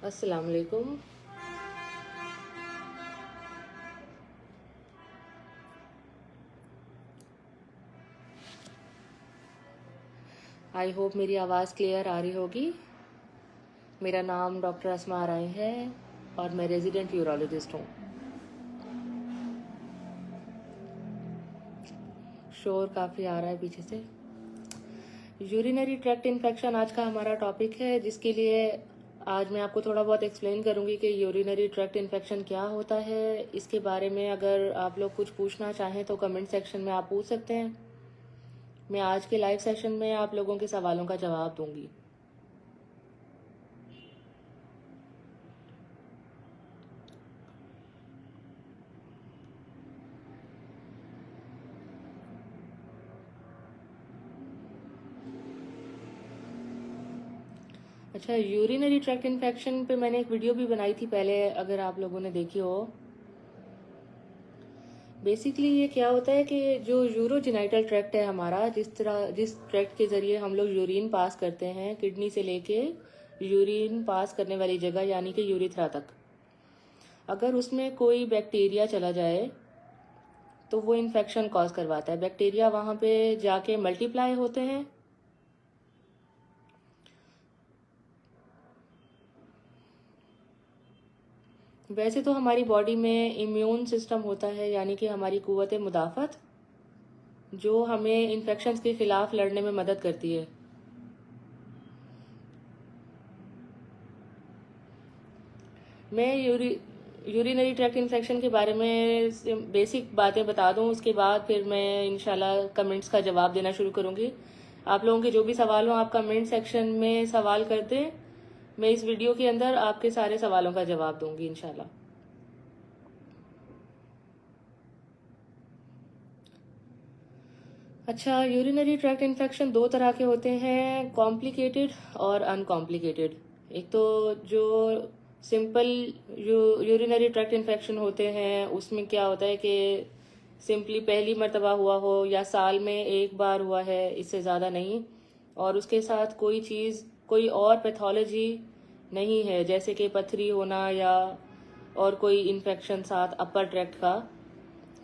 अस्सलाम वालेकुम। I hope मेरी आवाज़ क्लियर आ रही होगी। मेरा नाम डॉक्टर अस्मा राय है और मैं रेजिडेंट यूरोलॉजिस्ट हूँ। शोर काफ़ी आ रहा है पीछे से। यूरिनरी ट्रैक्ट इन्फेक्शन आज का हमारा टॉपिक है, जिसके लिए आज मैं आपको थोड़ा बहुत एक्सप्लेन करूंगी कि यूरिनरी ट्रैक्ट इन्फेक्शन क्या होता है। इसके बारे में अगर आप लोग कुछ पूछना चाहें तो कमेंट सेक्शन में आप पूछ सकते हैं। मैं आज के लाइव सेशन में आप लोगों के सवालों का जवाब दूंगी। अच्छा, यूरिनरी ट्रैक्ट इन्फेक्शन पे मैंने एक वीडियो भी बनाई थी पहले, अगर आप लोगों ने देखी हो। बेसिकली ये क्या होता है कि जो यूरोजेनाइटल ट्रैक्ट है हमारा, जिस ट्रैक्ट के जरिए हम लोग यूरिन पास करते हैं, किडनी से लेके यूरिन पास करने वाली जगह यानी कि यूरिथ्रा तक, अगर उसमें कोई बैक्टीरिया चला जाए तो वो इन्फेक्शन कॉज करवाता है। बैक्टीरिया वहाँ पे जाके मल्टीप्लाई होते हैं। वैसे तो हमारी बॉडी में इम्यून सिस्टम होता है, यानी कि हमारी कुव्वत मुदाफ़त, जो हमें इन्फेक्शंस के खिलाफ लड़ने में मदद करती है। मैं यूरिनरी ट्रैक्ट इन्फेक्शन के बारे में बेसिक बातें बता दूं, उसके बाद फिर मैं इंशाल्लाह कमेंट्स का जवाब देना शुरू करूंगी। आप लोगों के जो भी सवाल हो आप कमेंट सेक्शन में सवाल कर दें। मैं इस वीडियो के अंदर आपके सारे सवालों का जवाब दूंगी इंशाल्लाह। अच्छा, यूरिनरी ट्रैक्ट इन्फेक्शन दो तरह के होते हैं, कॉम्प्लिकेटेड और अनकॉम्प्लिकेटेड। एक तो जो सिंपल यूरिनरी ट्रैक्ट इन्फेक्शन होते हैं, उसमें क्या होता है कि सिंपली पहली मर्तबा हुआ हो या साल में एक बार हुआ है, इससे ज़्यादा नहीं, और उसके साथ कोई चीज़, कोई और पैथोलॉजी नहीं है, जैसे कि पथरी होना या और कोई इन्फेक्शन साथ अपर ट्रैक्ट का,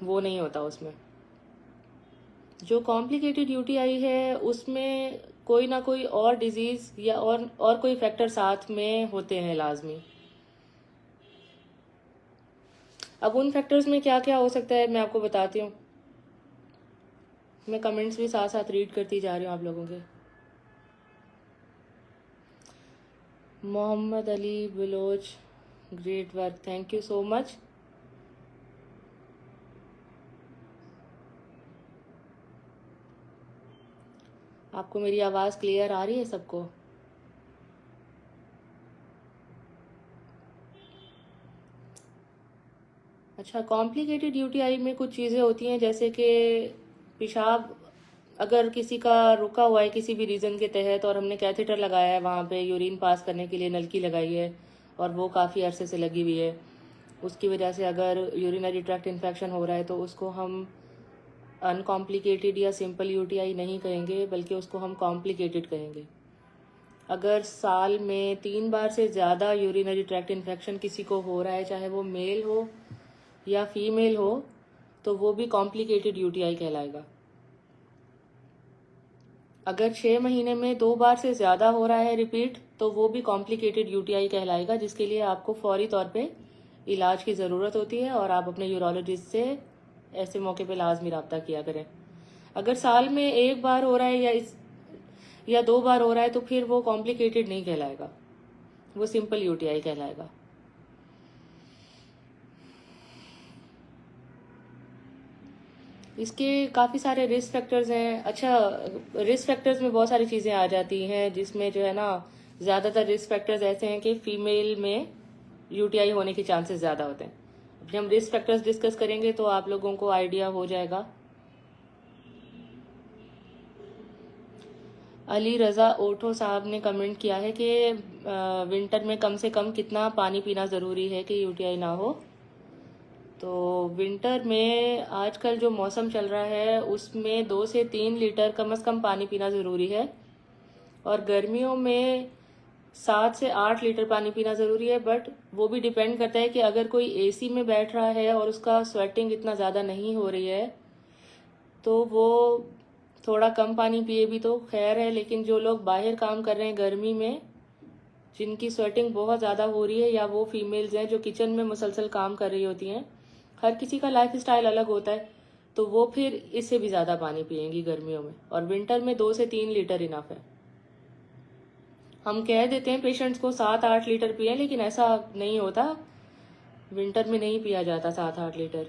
वो नहीं होता उसमें। जो कॉम्प्लिकेटेड यूटीआई है उसमें कोई ना कोई और डिजीज या और कोई फैक्टर साथ में होते हैं लाजमी। अब उन फैक्टर्स में क्या क्या हो सकता है मैं आपको बताती हूँ। मैं कमेंट्स भी साथ साथ रीड करती जा रही हूँ आप लोगों के। Mohammad Ali Baloch, great work, thank you so much. आपको मेरी आवाज़ क्लियर आ रही है सबको? अच्छा, कॉम्प्लिकेटेड यूटीआई में कुछ चीज़ें होती हैं, जैसे कि पेशाब अगर किसी का रुका हुआ है किसी भी रीज़न के तहत, और हमने कैथेटर लगाया है वहाँ पे यूरिन पास करने के लिए, नलकी लगाई है और वो काफ़ी अरसे से लगी हुई है, उसकी वजह से अगर यूरिनरी ट्रैक्ट इन्फेक्शन हो रहा है तो उसको हम अनकॉम्प्लिकेटेड या सिंपल यूटीआई नहीं कहेंगे, बल्कि उसको हम कॉम्प्लिकेटेड कहेंगे। अगर साल में 3 बार से ज़्यादा यूरिनरी ट्रैक्ट इन्फेक्शन किसी को हो रहा है, चाहे वो मेल हो या फीमेल हो, तो वो भी कॉम्प्लिकेटेड यूटीआई कहलाएगा। अगर 6 महीने में 2 बार से ज़्यादा हो रहा है रिपीट, तो वो भी कॉम्प्लिकेटेड यूटीआई कहलाएगा, जिसके लिए आपको फौरी तौर पे इलाज की ज़रूरत होती है और आप अपने यूरोलॉजिस्ट से ऐसे मौके पे लाजमी रब्ता किया करें। अगर साल में 1 बार हो रहा है या 2 बार हो रहा है, तो फिर वो कॉम्प्लिकेटेड नहीं कहलाएगा, वो सिंपल यूटीआई कहलाएगा। इसके काफ़ी सारे रिस्क फैक्टर्स हैं। अच्छा, रिस्क फैक्टर्स में बहुत सारी चीज़ें आ जाती हैं, जिसमें जो है ना, ज़्यादातर रिस्क फैक्टर्स ऐसे हैं कि फीमेल में यूटीआई होने के चांसेस ज़्यादा होते हैं। जब हम रिस्क फैक्टर्स डिस्कस करेंगे तो आप लोगों को आइडिया हो जाएगा। अली रज़ा ओठो साहब ने कमेंट किया है कि विंटर में कम से कम कितना पानी पीना ज़रूरी है कि यूटीआई ना हो। तो विंटर में आजकल जो मौसम चल रहा है उसमें 2 से 3 लीटर कम से कम पानी पीना ज़रूरी है, और गर्मियों में 7 से 8 लीटर पानी पीना ज़रूरी है। बट वो भी डिपेंड करता है कि अगर कोई एसी में बैठ रहा है और उसका स्वेटिंग इतना ज़्यादा नहीं हो रही है तो वो थोड़ा कम पानी पिए भी तो खैर है। लेकिन जो लोग बाहर काम कर रहे हैं गर्मी में, जिनकी स्वेटिंग बहुत ज़्यादा हो रही है, या वो फीमेल्स हैं जो किचन में मुसलसल काम कर रही होती हैं, हर किसी का लाइफ स्टाइल अलग होता है, तो वो फिर इससे भी ज़्यादा पानी पिएंगी गर्मियों में। और विंटर में 2 से 3 लीटर इनफ है। हम कह देते हैं पेशेंट्स को 7-8 लीटर पिए, लेकिन ऐसा नहीं होता। विंटर में नहीं पिया जाता 7-8 लीटर।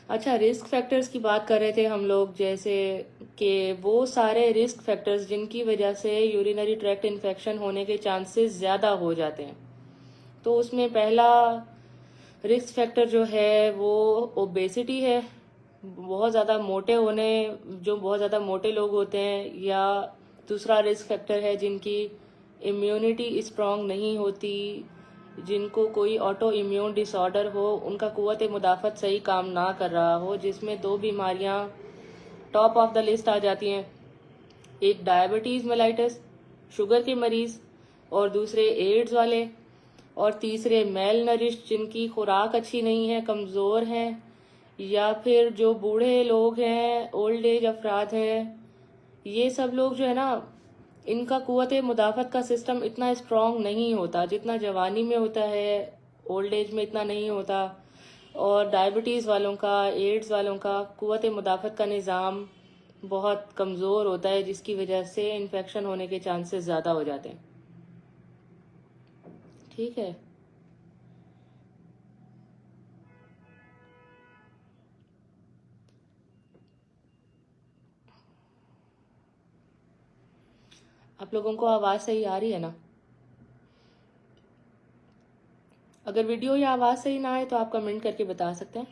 अच्छा, रिस्क फैक्टर्स की बात कर रहे थे हम लोग, जैसे कि वो सारे रिस्क फैक्टर्स जिनकी वजह से यूरिनरी ट्रैक्ट इन्फेक्शन होने के चांसेस ज़्यादा हो जाते हैं। तो उसमें पहला रिस्क फैक्टर जो है वो ओबेसिटी है। बहुत ज़्यादा मोटे होने, जो बहुत ज़्यादा मोटे लोग होते हैं, या दूसरा रिस्क फैक्टर है जिनकी इम्यूनिटी स्ट्रॉन्ग नहीं होती, जिनको कोई ऑटो इम्यून डिसऑर्डर हो, उनका कुव्वत मुदाफ़त सही काम ना कर रहा हो, जिसमें 2 बीमारियां टॉप ऑफ द लिस्ट आ जाती हैं। एक डायबिटीज़ मेलाइटस, शुगर के मरीज़, और दूसरे एड्स वाले, और तीसरे मेल नरिश, जिनकी खुराक अच्छी नहीं है, कमज़ोर हैं, या फिर जो बूढ़े लोग हैं, ओल्ड एज अफराद हैं। ये सब लोग जो है ना, इनका कुव्वत मुदाफ़त का सिस्टम इतना स्ट्रॉन्ग नहीं होता जितना जवानी में होता है, ओल्ड एज में इतना नहीं होता। और डायबिटीज़ वालों का, एड्स वालों का कुव्वत मुदाफ़त का निज़ाम बहुत कमज़ोर होता है, जिसकी वजह से इन्फेक्शन होने के चांसेस ज़्यादा हो जाते हैं। ठीक है। आप लोगों को आवाज़ सही आ रही है ना? अगर वीडियो या आवाज़ सही ना आए तो आप कमेंट करके बता सकते हैं।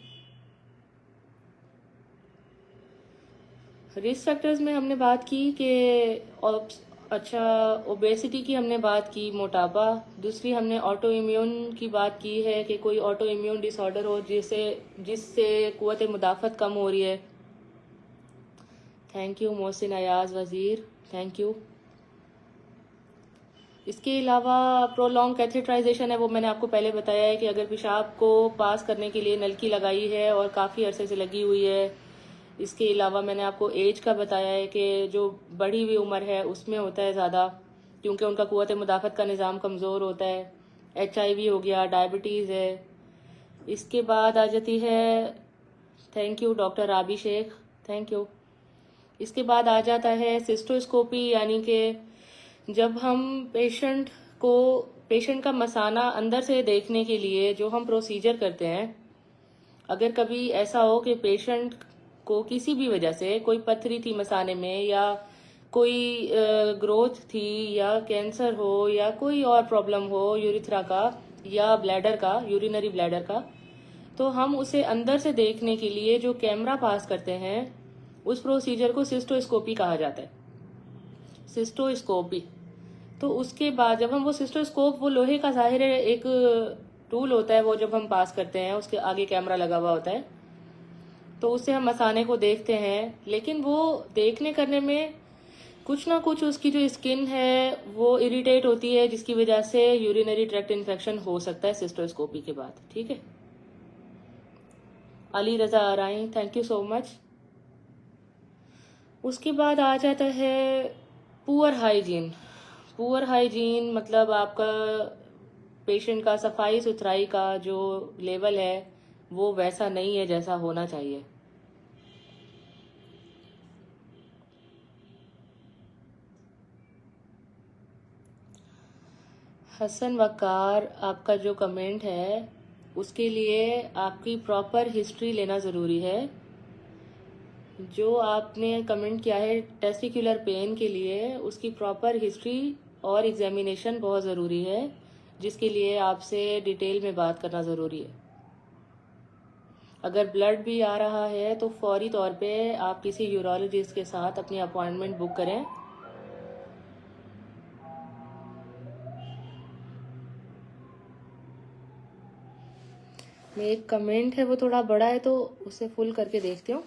रिस्क फैक्टर्स में हमने बात की कि अच्छा, ओबेसिटी की हमने बात की, मोटापा। दूसरी हमने ऑटो इम्यून की बात की है कि कोई ऑटो इम्यून डिसऑर्डर हो जिससे कुव्वत मुदाफ़त कम हो रही है। थैंक यू मोहसिन अयाज वज़ीर, थैंक यू। इसके अलावा प्रोलॉन्ग कैथेटराइजेशन है, वो मैंने आपको पहले बताया है कि अगर पेशाब को पास करने के लिए नलकी लगाई है और काफ़ी अरसे से लगी हुई है। इसके अलावा मैंने आपको एज का बताया है कि जो बढ़ी हुई उम्र है उसमें होता है ज़्यादा, क्योंकि उनका कुव्वत मुदाफ़त का निज़ाम कमज़ोर होता है। HIV हो गया, डायबिटीज़ है। इसके बाद आ जाती है, thank you doctor Rabi Sheikh, thank you. इसके बाद आ जाता है सिस्टोस्कोपी, यानी कि जब हम पेशेंट का मसाना अंदर से देखने के लिए जो हम प्रोसीजर करते हैं, अगर कभी ऐसा हो कि पेशेंट को किसी भी वजह से कोई पथरी थी मसाने में, या कोई ग्रोथ थी, या कैंसर हो, या कोई और प्रॉब्लम हो यूरिथ्रा का या ब्लैडर का, यूरिनरी ब्लैडर का, तो हम उसे अंदर से देखने के लिए जो कैमरा पास करते हैं, उस प्रोसीजर को सिस्टोस्कोपी कहा जाता है। सिस्टोस्कोपी। तो उसके बाद जब हम वो सिस्टोस्कोप, वो लोहे का ज़ाहिर है एक टूल होता है, वो जब हम पास करते हैं उसके आगे कैमरा लगा हुआ होता है, तो उससे हम मसाने को देखते हैं। लेकिन वो देखने करने में कुछ ना कुछ उसकी जो स्किन है वो इरिटेट होती है, जिसकी वजह से यूरिनरी ट्रैक्ट इन्फेक्शन हो सकता है सिस्टोस्कोपी के बाद। ठीक है। अली रजा आराई, थैंक यू सो मच। उसके बाद आ जाता है पुअर हाइजीन। पुअर हाइजीन मतलब आपका पेशेंट का सफाई सुथराई का जो लेवल है वो वैसा नहीं है जैसा होना चाहिए। हसन वकार, आपका जो कमेंट है उसके लिए आपकी प्रॉपर हिस्ट्री लेना ज़रूरी है। जो आपने कमेंट किया है टेस्टिकुलर पेन के लिए, उसकी प्रॉपर हिस्ट्री और एग्जामिनेशन बहुत ज़रूरी है, जिसके लिए आपसे डिटेल में बात करना ज़रूरी है। अगर ब्लड भी आ रहा है तो फौरी तौर पे आप किसी यूरोलॉजिस्ट के साथ अपनी अपॉइंटमेंट बुक करें। मैं एक कमेंट है वो थोड़ा बड़ा है तो उसे फुल करके देखती हूँ।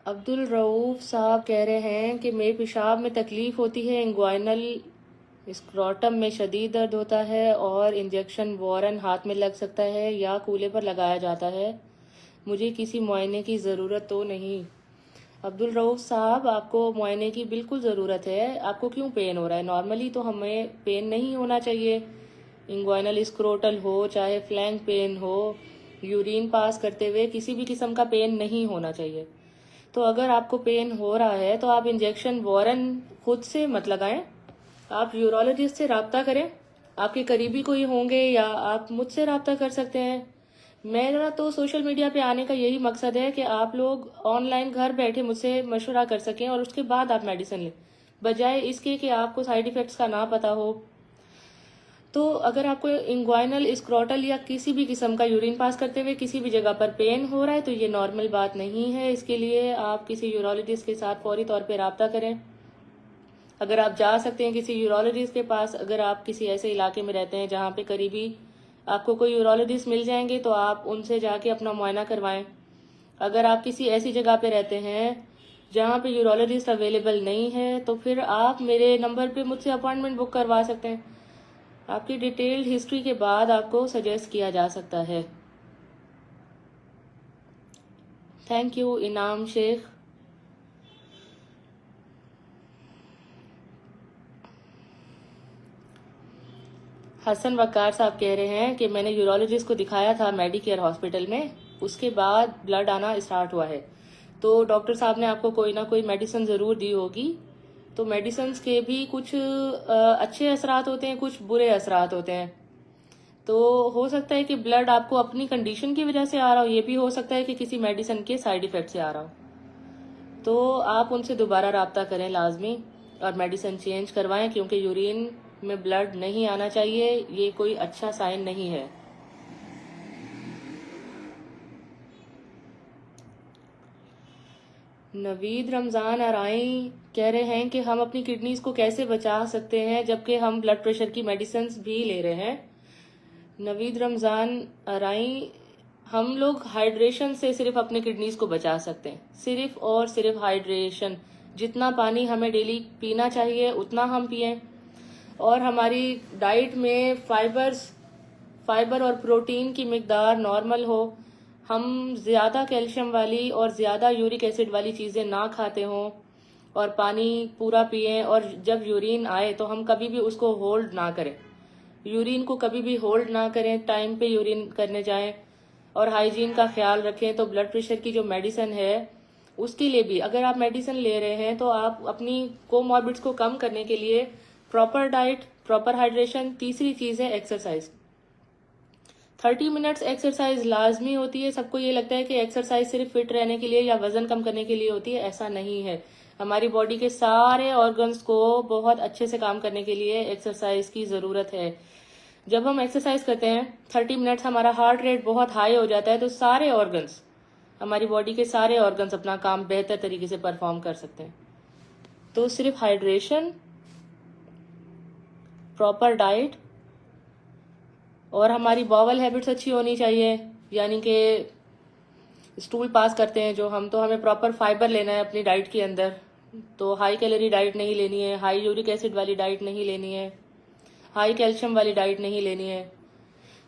अब्दुल रऊफ साहब कह रहे हैं कि मेरे पेशाब में तकलीफ़ होती है, इंग्वाइनल स्क्रोटम में शदीद दर्द होता है और इंजेक्शन वॉरन हाथ में लग सकता है या कूल्हे पर लगाया जाता है। मुझे किसी मुआयने की ज़रूरत तो नहीं? अब्दुल रऊफ साहब, आपको मुआयने की बिल्कुल ज़रूरत है। आपको क्यों पेन हो रहा है? नॉर्मली तो हमें पेन नहीं होना चाहिए। इंग्वाइनल स्क्रोटल हो चाहे फ्लैंक पेन हो, यूरिन पास करते हुए किसी भी किस्म का पेन नहीं होना चाहिए। तो अगर आपको पेन हो रहा है तो आप इंजेक्शन वॉरन खुद से मत लगाएं, आप यूरोलॉजिस्ट से रब्ता करें। आपके करीबी कोई होंगे या आप मुझसे रब्ता कर सकते हैं। मेरा तो सोशल मीडिया पे आने का यही मकसद है कि आप लोग ऑनलाइन घर बैठे मुझसे मशवरा कर सकें और उसके बाद आप मेडिसिन लें, बजाय इसके कि आपको साइड इफ़ेक्ट्स का ना पता हो। तो अगर आपको इंग्वाइनल स्क्रोटल या किसी भी किस्म का यूरिन पास करते हुए किसी भी जगह पर पेन हो रहा है तो ये नॉर्मल बात नहीं है। इसके लिए आप किसी यूरोलॉजिस्ट के साथ फौरी तौर पर रब्ता करें। अगर आप जा सकते हैं किसी यूरोलॉजिस्ट के पास, अगर आप किसी ऐसे इलाके में रहते हैं जहाँ पे करीबी आपको कोई यूरोलॉजिस्ट मिल जाएंगे तो आप उनसे जाके अपना मुआयना करवाएं। अगर आप किसी ऐसी जगह पे रहते हैं जहाँ पे यूरोलॉजिस्ट अवेलेबल नहीं है तो फिर आप मेरे नंबर पे मुझसे अपॉइंटमेंट बुक करवा सकते हैं। आपकी डिटेल्ड हिस्ट्री के बाद आपको सजेस्ट किया जा सकता है। थैंक यू इनाम शेख। हसन वकार साहब कह रहे हैं कि मैंने यूरोलॉजिस्ट को दिखाया था मेडिकेयर हॉस्पिटल में, उसके बाद ब्लड आना स्टार्ट हुआ है। तो डॉक्टर साहब ने आपको कोई ना कोई मेडिसिन ज़रूर दी होगी। तो मेडिसिन के भी कुछ अच्छे असरात होते हैं, कुछ बुरे असरात होते हैं। तो हो सकता है कि ब्लड आपको अपनी कंडीशन की वजह से आ रहा हो, ये भी हो सकता है कि किसी मेडिसिन के साइड इफ़ेक्ट से आ रहा हो। तो आप उनसे दोबारा रब्ता करें लाजमी और मेडिसिन चेंज करवाएं, क्योंकि यूरिन में ब्लड नहीं आना चाहिए, ये कोई अच्छा साइन नहीं है। नवीद रमज़ान अराई कह रहे हैं कि हम अपनी किडनीज को कैसे बचा सकते हैं जबकि हम ब्लड प्रेशर की मेडिसिन भी ले रहे हैं। नवीद रमज़ान अराई, हम लोग हाइड्रेशन से सिर्फ अपने किडनीज को बचा सकते हैं, सिर्फ और सिर्फ हाइड्रेशन। जितना पानी हमें डेली पीना चाहिए उतना हम पिएं और हमारी डाइट में फाइबर और प्रोटीन की मिकदार नॉर्मल हो। हम ज़्यादा कैल्शियम वाली और ज़्यादा यूरिक एसिड वाली चीज़ें ना खाते हों और पानी पूरा पिएं। और जब यूरिन आए तो हम कभी भी उसको होल्ड ना करें, यूरिन को कभी भी होल्ड ना करें, टाइम पे यूरिन करने जाएं और हाइजीन का ख्याल रखें। तो ब्लड प्रेशर की जो मेडिसिन है उसके लिए भी अगर आप मेडिसिन ले रहे हैं तो आप अपनी कोमॉर्बिड्स को कम करने के लिए प्रॉपर डाइट, प्रॉपर हाइड्रेशन, तीसरी चीज़ है एक्सरसाइज। 30 मिनट्स एक्सरसाइज लाजमी होती है। सबको ये लगता है कि एक्सरसाइज सिर्फ फिट रहने के लिए या वजन कम करने के लिए होती है, ऐसा नहीं है। हमारी बॉडी के सारे ऑर्गन्स को बहुत अच्छे से काम करने के लिए एक्सरसाइज की ज़रूरत है। जब हम एक्सरसाइज करते हैं 30 मिनट्स, हमारा हार्ट रेट बहुत हाई हो जाता है, तो सारे ऑर्गन्स, हमारी बॉडी के सारे ऑर्गन्स अपना काम बेहतर तरीके से परफॉर्म कर सकते हैं। तो सिर्फ हाइड्रेशन, प्रॉपर डाइट और हमारी बॉवल हैबिट्स अच्छी होनी चाहिए, यानी कि स्टूल पास करते हैं जो हम, तो हमें प्रॉपर फाइबर लेना है अपनी डाइट के अंदर। तो हाई कैलोरी डाइट नहीं लेनी है, हाई यूरिक एसिड वाली डाइट नहीं लेनी है, हाई कैल्शियम वाली डाइट नहीं लेनी है।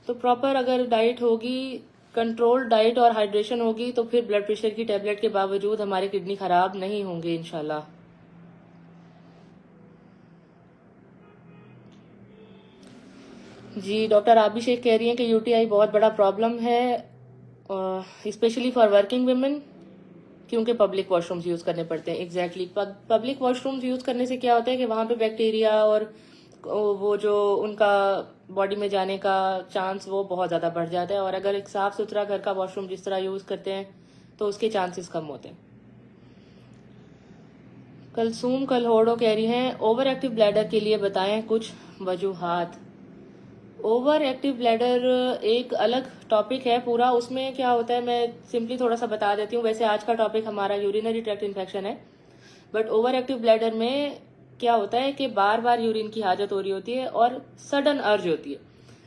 तो प्रॉपर अगर डाइट होगी, कंट्रोल डाइट और हाइड्रेशन होगी, तो फिर ब्लड प्रेशर की टेबलेट के बावजूद हमारे किडनी खराब नहीं होंगे इंशाल्लाह। जी, डॉक्टर आबी शेख कह रही हैं कि यूटीआई बहुत बड़ा प्रॉब्लम है, स्पेशली फॉर वर्किंग वुमेन, क्योंकि पब्लिक वॉशरूम्स यूज़ करने पड़ते हैं। एग्जैक्टली पब्लिक वॉशरूम्स यूज़ करने से क्या होता है कि वहाँ पे बैक्टीरिया और वो जो उनका बॉडी में जाने का चांस वो बहुत ज़्यादा बढ़ जाता है। और अगर एक साफ़ सुथरा घर का वॉशरूम जिस तरह यूज़ करते हैं तो उसके चांसेस कम होते हैं। कलसूम कलहोड़ो कह रही हैं ओवर एक्टिव ब्लैडर के लिए बताएं कुछ वजूहात। ओवर एक्टिव ब्लैडर एक अलग टॉपिक है पूरा, उसमें क्या होता है मैं सिंपली थोड़ा सा बता देती हूँ। वैसे आज का टॉपिक हमारा यूरिनरी ट्रैक्ट इन्फेक्शन है, बट ओवर एक्टिव ब्लैडर में क्या होता है कि बार बार यूरिन की हाजत हो रही होती है और सडन अर्ज होती है।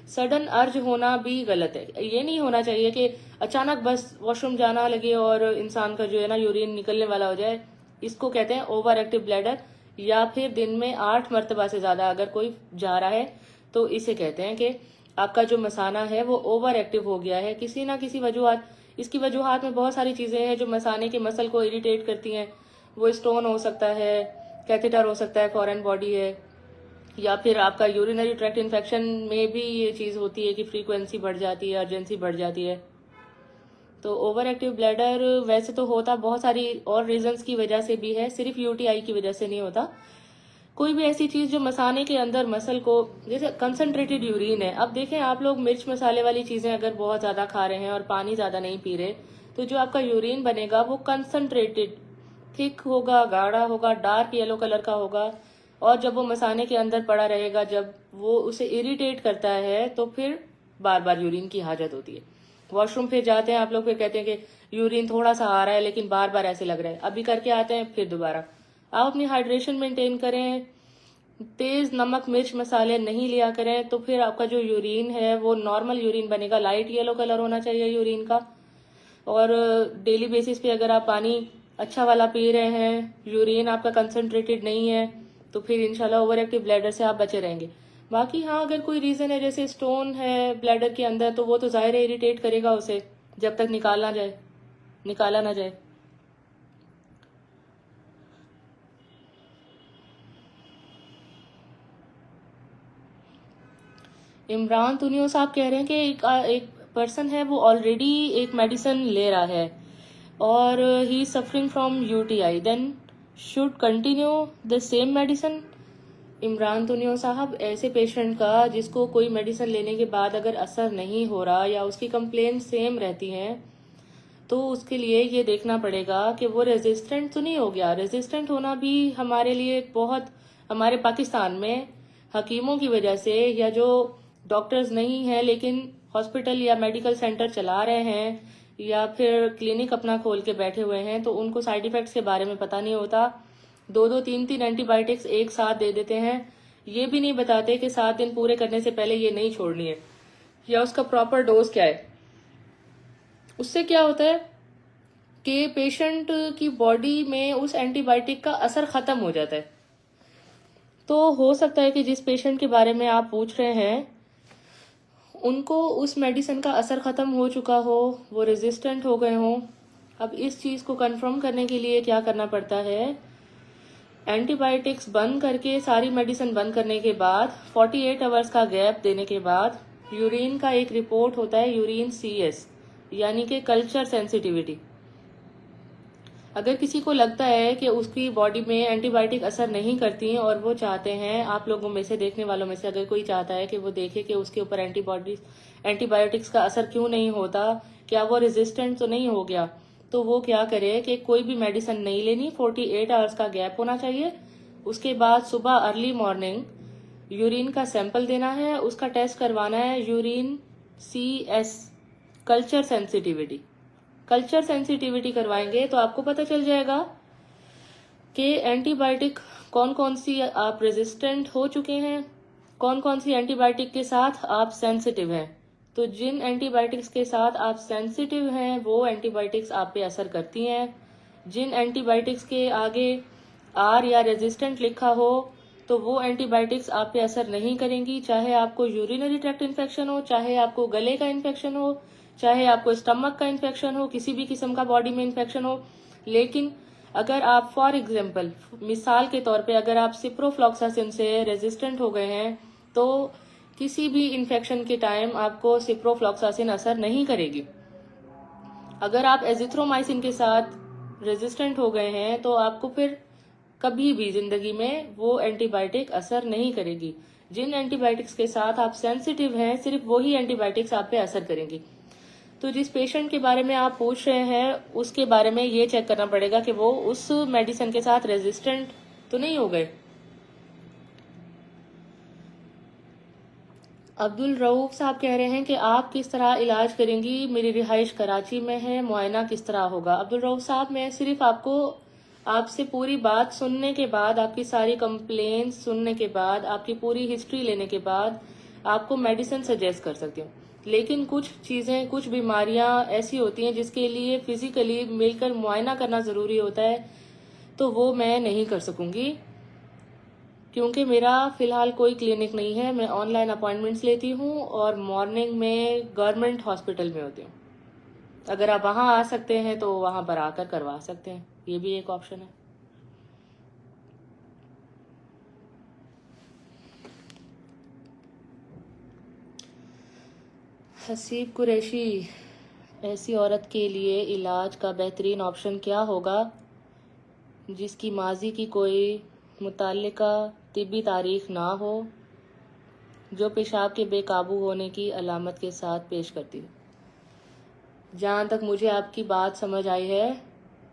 सडन अर्ज होना भी गलत है। ये नहीं होना चाहिए कि अचानक बस वॉशरूम जाना लगे और इंसान का जो है ना यूरिन निकलने वाला हो जाए। इसको कहते हैं ओवर एक्टिव ब्लैडर, या फिर दिन में 8 मरतबा से ज्यादा अगर कोई जा रहा है तो इसे कहते हैं कि आपका जो मसाना है वो ओवर एक्टिव हो गया है किसी ना किसी वजूहत। इसकी वजूहत में बहुत सारी चीजें हैं जो मसाने के मसल को इरिटेट करती हैं। वो स्टोन हो सकता है, कैथेटर हो सकता है, फॉरेन बॉडी है, या फिर आपका यूरिनरी ट्रैक्ट इन्फेक्शन में भी ये चीज होती है कि फ्रीक्वेंसी बढ़ जाती है, अर्जेंसी बढ़ जाती है। तो ओवर एक्टिव ब्लैडर वैसे तो होता बहुत सारी और रीजंस की वजह से भी है, सिर्फ यूटीआई की वजह से नहीं होता। कोई भी ऐसी चीज जो मसाने के अंदर मसल को, जैसे कंसंट्रेटेड यूरिन है। अब देखें आप लोग मिर्च मसाले वाली चीजें अगर बहुत ज्यादा खा रहे हैं और पानी ज्यादा नहीं पी रहे, तो जो आपका यूरिन बनेगा वो कंसंट्रेटेड, थिक होगा, गाढ़ा होगा, डार्क येलो कलर का होगा। और जब वो मसाने के अंदर पड़ा रहेगा, जब वो उसे इरिटेट करता है तो फिर बार बार यूरिन की हाजत होती है। वॉशरूम फिर जाते हैं आप लोग, फिर कहते हैं कि यूरिन थोड़ा सा आ रहा है लेकिन बार बार ऐसे लग रहा है, अभी करके आते हैं फिर दोबारा। आप अपनी हाइड्रेशन मेंटेन करें, तेज नमक मिर्च मसाले नहीं लिया करें, तो फिर आपका जो यूरिन है वो नॉर्मल यूरिन बनेगा। लाइट येलो कलर होना चाहिए यूरिन का। और डेली बेसिस पे अगर आप पानी अच्छा वाला पी रहे हैं, यूरिन आपका कंसंट्रेटेड नहीं है, तो फिर इंशाल्लाह ओवर एक्टिव ब्लैडर से आप बचे रहेंगे। बाकी हाँ, अगर कोई रीजन है जैसे स्टोन है ब्लैडर के अंदर, तो वो तो जाहिर है इरिटेट करेगा उसे जब तक निकाला ना जाए। इमरान तुनियो साहब कह रहे हैं कि एक पर्सन है वो ऑलरेडी एक मेडिसिन ले रहा है और he suffering from UTI, then should continue the same medicine. Imran Tunio साहब, ऐसे पेशेंट का जिसको कोई मेडिसिन लेने के बाद अगर असर नहीं हो रहा या उसकी कंप्लेन सेम रहती हैं, तो उसके लिए ये देखना पड़ेगा कि वो रेजिस्टेंट तो नहीं हो गया। रेजिस्टेंट होना भी हमारे लिए बहुत, हमारे पाकिस्तान में हकीमों की वजह से, या जो डॉक्टर्स नहीं है लेकिन हॉस्पिटल या मेडिकल सेंटर चला रहे हैं या फिर क्लिनिक अपना खोल के बैठे हुए हैं, तो उनको साइड इफेक्ट्स के बारे में पता नहीं होता। 2-2, 3-3 एंटीबायोटिक्स एक साथ दे देते हैं। ये भी नहीं बताते कि 7 दिन पूरे करने से पहले ये नहीं छोड़नी है, या उसका प्रॉपर डोज क्या है। उससे क्या होता है कि पेशेंट की बॉडी में उस एंटीबायोटिक का असर खत्म हो जाता है। तो हो सकता है कि जिस पेशेंट के बारे में आप पूछ रहे हैं उनको उस मेडिसिन का असर खत्म हो चुका हो, वो रेजिस्टेंट हो गए हों। अब इस चीज को कंफर्म करने के लिए क्या करना पड़ता है, एंटीबायोटिक्स बंद करके, सारी मेडिसिन बंद करने के बाद 48 आवर्स का गैप देने के बाद यूरिन का एक रिपोर्ट होता है, यूरिन CS, यानी कि कल्चर सेंसिटिविटी। अगर किसी को लगता है कि उसकी बॉडी में एंटीबायोटिक असर नहीं करती और वो चाहते हैं, आप लोगों में से, देखने वालों में से अगर कोई चाहता है कि वो देखे कि उसके ऊपर एंटीबायोटिक्स का असर क्यों नहीं होता, क्या वो रेजिस्टेंट तो नहीं हो गया, तो वो क्या करे कि कोई भी मेडिसिन नहीं लेनी, 48 आवर्स का गैप होना चाहिए। उसके बाद सुबह अर्ली मॉर्निंग यूरिन का सैंपल देना है, उसका टेस्ट करवाना है, यूरिन CS, कल्चर सेंसिटिविटी करवाएंगे तो आपको पता चल जाएगा कि एंटीबायोटिक कौन कौन सी आप रेजिस्टेंट हो चुके हैं, कौन कौन सी एंटीबायोटिक के साथ आप सेंसिटिव हैं। तो जिन एंटीबायोटिक्स के साथ आप सेंसिटिव हैं वो एंटीबायोटिक्स आप पे असर करती हैं। जिन एंटीबायोटिक्स के आगे R या रेजिस्टेंट लिखा हो तो वो एंटीबायोटिक्स आप पे असर नहीं करेंगी, चाहे आपको यूरिनरी ट्रैक्ट इन्फेक्शन हो, चाहे आपको गले का इन्फेक्शन हो, चाहे आपको स्टमक का इन्फेक्शन हो, किसी भी किस्म का बॉडी में इन्फेक्शन हो। लेकिन अगर आप फॉर एग्जाम्पल, मिसाल के तौर पे, अगर आप सिप्रोफ्लॉक्सासिन से रेजिस्टेंट हो गए हैं तो किसी भी इन्फेक्शन के टाइम आपको सिप्रोफ्लॉक्सासिन असर नहीं करेगी। अगर आप एजिथ्रोमाइसिन के साथ रेजिस्टेंट हो गए हैं तो आपको फिर कभी भी जिंदगी में वो एंटीबायोटिक असर नहीं करेगी। जिन एंटीबायोटिक्स के साथ आप सेंसिटिव हैं सिर्फ वही एंटीबायोटिक्स आप पे असर करेंगी। तो जिस पेशेंट के बारे में आप पूछ रहे हैं उसके बारे में ये चेक करना पड़ेगा कि वो उस मेडिसिन के साथ रेजिस्टेंट तो नहीं हो गए। अब्दुल रऊफ साहब कह रहे हैं कि आप किस तरह इलाज करेंगी, मेरी रिहाइश कराची में है, मुआयना किस तरह होगा। अब्दुल रऊफ साहब, मैं सिर्फ आपसे पूरी बात सुनने के बाद, आपकी सारी कंप्लेंट्स सुनने के बाद, आपकी पूरी हिस्ट्री लेने के बाद आपको मेडिसिन सजेस्ट कर सकती हूँ, लेकिन कुछ चीज़ें, कुछ बीमारियां ऐसी होती हैं जिसके लिए फिजिकली मिलकर मुआयना करना ज़रूरी होता है, तो वो मैं नहीं कर सकूंगी, क्योंकि मेरा फ़िलहाल कोई क्लिनिक नहीं है। मैं ऑनलाइन अपॉइंटमेंट्स लेती हूँ और मॉर्निंग में गवर्नमेंट हॉस्पिटल में होती हूँ। अगर आप वहाँ आ सकते हैं तो वहाँ पर आकर करवा सकते हैं, ये भी एक ऑप्शन है। हसीब कुरैशी, ऐसी औरत के लिए इलाज का बेहतरीन ऑप्शन क्या होगा जिसकी माजी की कोई मुतल्लिका तिब्बी तारीख ना हो, जो पेशाब के बेकाबू होने की अलामत के साथ पेश करती है। जहाँ तक मुझे आपकी बात समझ आई है,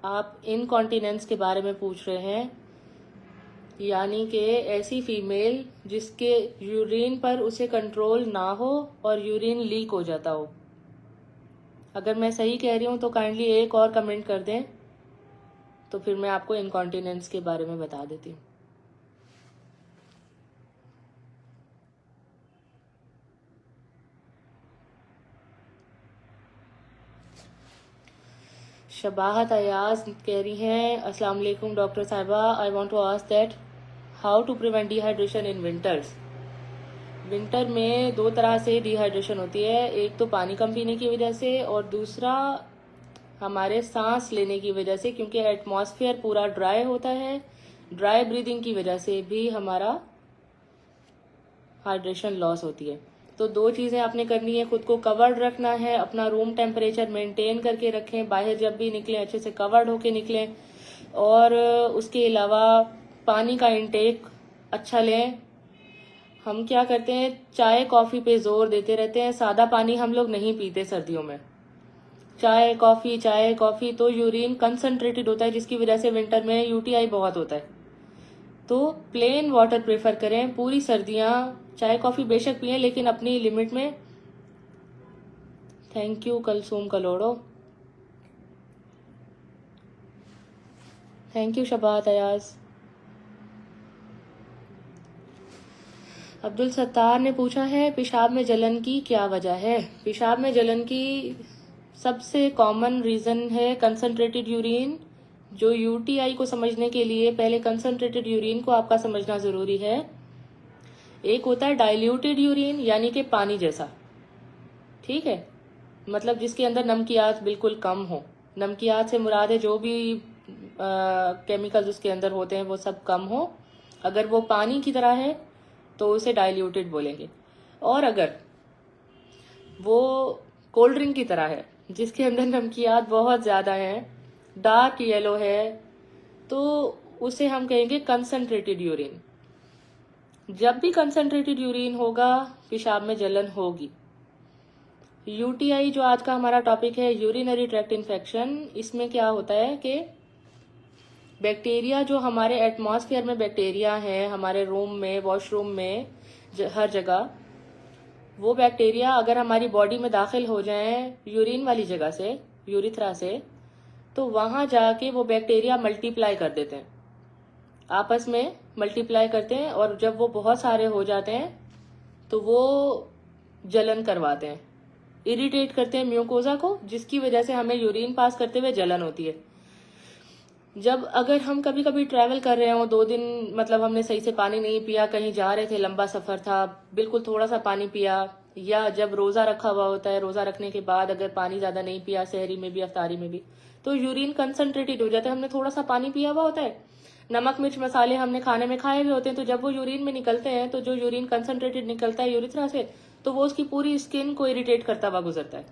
आप इनकॉन्टिनेंस के बारे में पूछ रहे हैं, यानी कि ऐसी फीमेल जिसके यूरिन पर उसे कंट्रोल ना हो और यूरिन लीक हो जाता हो। अगर मैं सही कह रही हूँ तो काइंडली एक और कमेंट कर दें, तो फिर मैं आपको इनकॉन्टिनेंस के बारे में बता देती हूँ। शबाहत अयाज कह रही हैं, अस्सलाम वालेकुम डॉक्टर साहिबा, I want to ask that how to prevent dehydration in winters. Winter में दो तरह से डिहाइड्रेशन होती है, एक तो पानी कम पीने की वजह से और दूसरा हमारे सांस लेने की वजह से, क्योंकि एटमॉस्फेयर पूरा ड्राई होता है। ड्राई ब्रीदिंग की वजह से भी हमारा हाइड्रेशन लॉस होती है। तो दो चीज़ें आपने करनी है, खुद को कवर्ड रखना है, अपना रूम टेम्परेचर मेंटेन करके रखें, बाहर जब भी निकलें अच्छे से कवर्ड होके निकलें, और उसके अलावा पानी का इंटेक अच्छा लें। हम क्या करते हैं, चाय कॉफ़ी पे जोर देते रहते हैं, सादा पानी हम लोग नहीं पीते सर्दियों में। चाय कॉफ़ी तो यूरिन कंसंट्रेटेड होता है, जिसकी वजह से विंटर में यूटीआई बहुत होता है। तो प्लेन वाटर प्रेफर करें पूरी सर्दियाँ। चाय कॉफ़ी बेशक पिएं, लेकिन अपनी लिमिट में। Thank you Kulsoom Kalhoro, thank you Shabat Ayaz. Abdul Sattar ने पूछा है, पेशाब में जलन की क्या वजह है। पेशाब में जलन की सबसे कॉमन रीज़न है कंसंट्रेटेड यूरिन। जो यूटीआई को समझने के लिए पहले कंसंट्रेटेड यूरिन को आपका समझना ज़रूरी है। एक होता है डाइल्यूटेड यूरिन, यानी कि पानी जैसा, ठीक है, मतलब जिसके अंदर नमकियात बिल्कुल कम हो। नमकियात से मुराद है जो भी केमिकल्स उसके अंदर होते हैं वो सब कम हो। अगर वो पानी की तरह है तो उसे डाइल्यूटेड बोलेंगे। और अगर वो कोल्ड ड्रिंक की तरह है जिसके अंदर नमकियात बहुत ज़्यादा हैं, डार्क येलो है, तो उसे हम कहेंगे कंसंट्रेटेड यूरिन। जब भी कंसंट्रेटेड यूरिन होगा पेशाब में जलन होगी। यूटीआई जो आज का हमारा टॉपिक है, यूरिनरी ट्रैक्ट इन्फेक्शन, इसमें क्या होता है कि बैक्टीरिया जो हमारे एटमॉस्फेयर में बैक्टीरिया हैं, हमारे रूम में, वॉशरूम में, हर जगह, वो बैक्टीरिया अगर हमारी बॉडी में दाखिल हो जाएं यूरिन वाली जगह से, यूरिथ्रा से, तो वहाँ जाके वो बैक्टीरिया मल्टीप्लाई कर देते हैं, आपस में मल्टीप्लाई करते हैं, और जब वो बहुत सारे हो जाते हैं तो वो जलन करवाते हैं, इरिटेट करते हैं म्यूकोजा को, जिसकी वजह से हमें यूरिन पास करते हुए जलन होती है। जब अगर हम कभी कभी ट्रैवल कर रहे हो, 2 दिन मतलब हमने सही से पानी नहीं पिया, कहीं जा रहे थे, लंबा सफर था, बिल्कुल थोड़ा सा पानी पिया, या जब रोजा रखा हुआ होता है, रोजा रखने के बाद अगर पानी ज्यादा नहीं पिया, सहरी में भी अफ्तारी में भी, तो यूरिन कंसंट्रेटेड हो जाता है। हमने थोड़ा सा पानी पिया हुआ होता है, नमक मिर्च मसाले हमने खाने में खाए हुए होते हैं, तो जब वो यूरिन में निकलते हैं, तो जो यूरिन कंसंट्रेटेड निकलता है यूरिथ्रा से, तो वो उसकी पूरी स्किन को इरिटेट करता हुआ गुजरता है,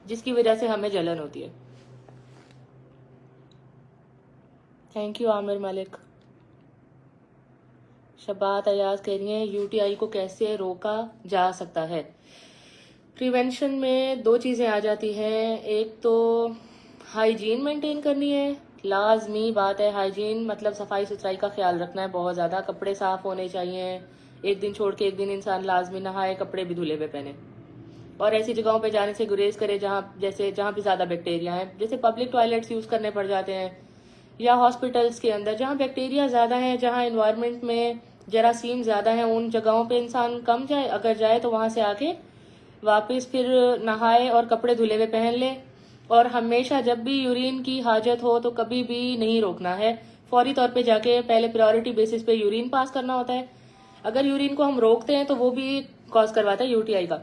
जिसकी वजह से हमें जलन होती है। Thank you Aamir Malik. शबात अयाज कह रही हैं, यूटीआई को कैसे रोका जा सकता है। प्रिवेंशन में 2 चीज़ें आ जाती हैं, एक तो हाइजीन मेंटेन करनी है, लाजमी बात है। हाइजीन मतलब सफाई सुथराई का ख्याल रखना है बहुत ज़्यादा, कपड़े साफ होने चाहिए, एक दिन छोड़ के एक दिन इंसान लाजमी नहाए, कपड़े भी धुले हुए पहने, और ऐसी जगहों पे जाने से गुरेज करे जहाँ भी ज़्यादा बैक्टीरिया हैं, जैसे पब्लिक टॉयलेट्स यूज़ करने पड़ जाते हैं, या हॉस्पिटल्स के अंदर जहाँ बैक्टीरिया ज़्यादा हैं, जहाँ इन्वायरमेंट में जरासीम ज़्यादा हैं उन जगहों पे इंसान कम जाए, अगर जाए तो वहाँ से आके वापस फिर नहाए और कपड़े धुले हुए पहन ले। और हमेशा जब भी यूरिन की हाजत हो तो कभी भी नहीं रोकना है, फौरी तौर पे जाके पहले प्रायोरिटी बेसिस पे यूरिन पास करना होता है। अगर यूरिन को हम रोकते हैं तो वो भी कॉज करवाता है यूटीआई का।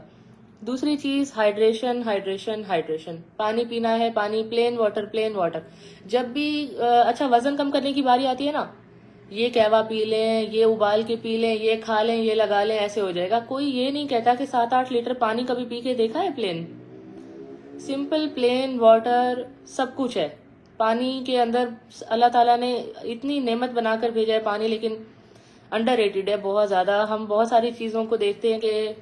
दूसरी चीज हाइड्रेशन, हाइड्रेशन, हाइड्रेशन। पानी पीना है, पानी, प्लेन वाटर, प्लेन वाटर। जब भी अच्छा वजन कम करने की बारी आती है ना, ये कहवा पी लें, ये उबाल के पी लें, ये खा लें, ये लगा लें, ऐसे हो जाएगा। कोई ये नहीं कहता कि 7-8 लीटर पानी कभी पी के देखा है प्लेन? सिंपल प्लेन वाटर सब कुछ है। पानी के अंदर अल्लाह ताला ने इतनी नेमत बनाकर भेजा है पानी, लेकिन अंडररेटेड है बहुत ज़्यादा। हम बहुत सारी चीज़ों को देखते हैं कि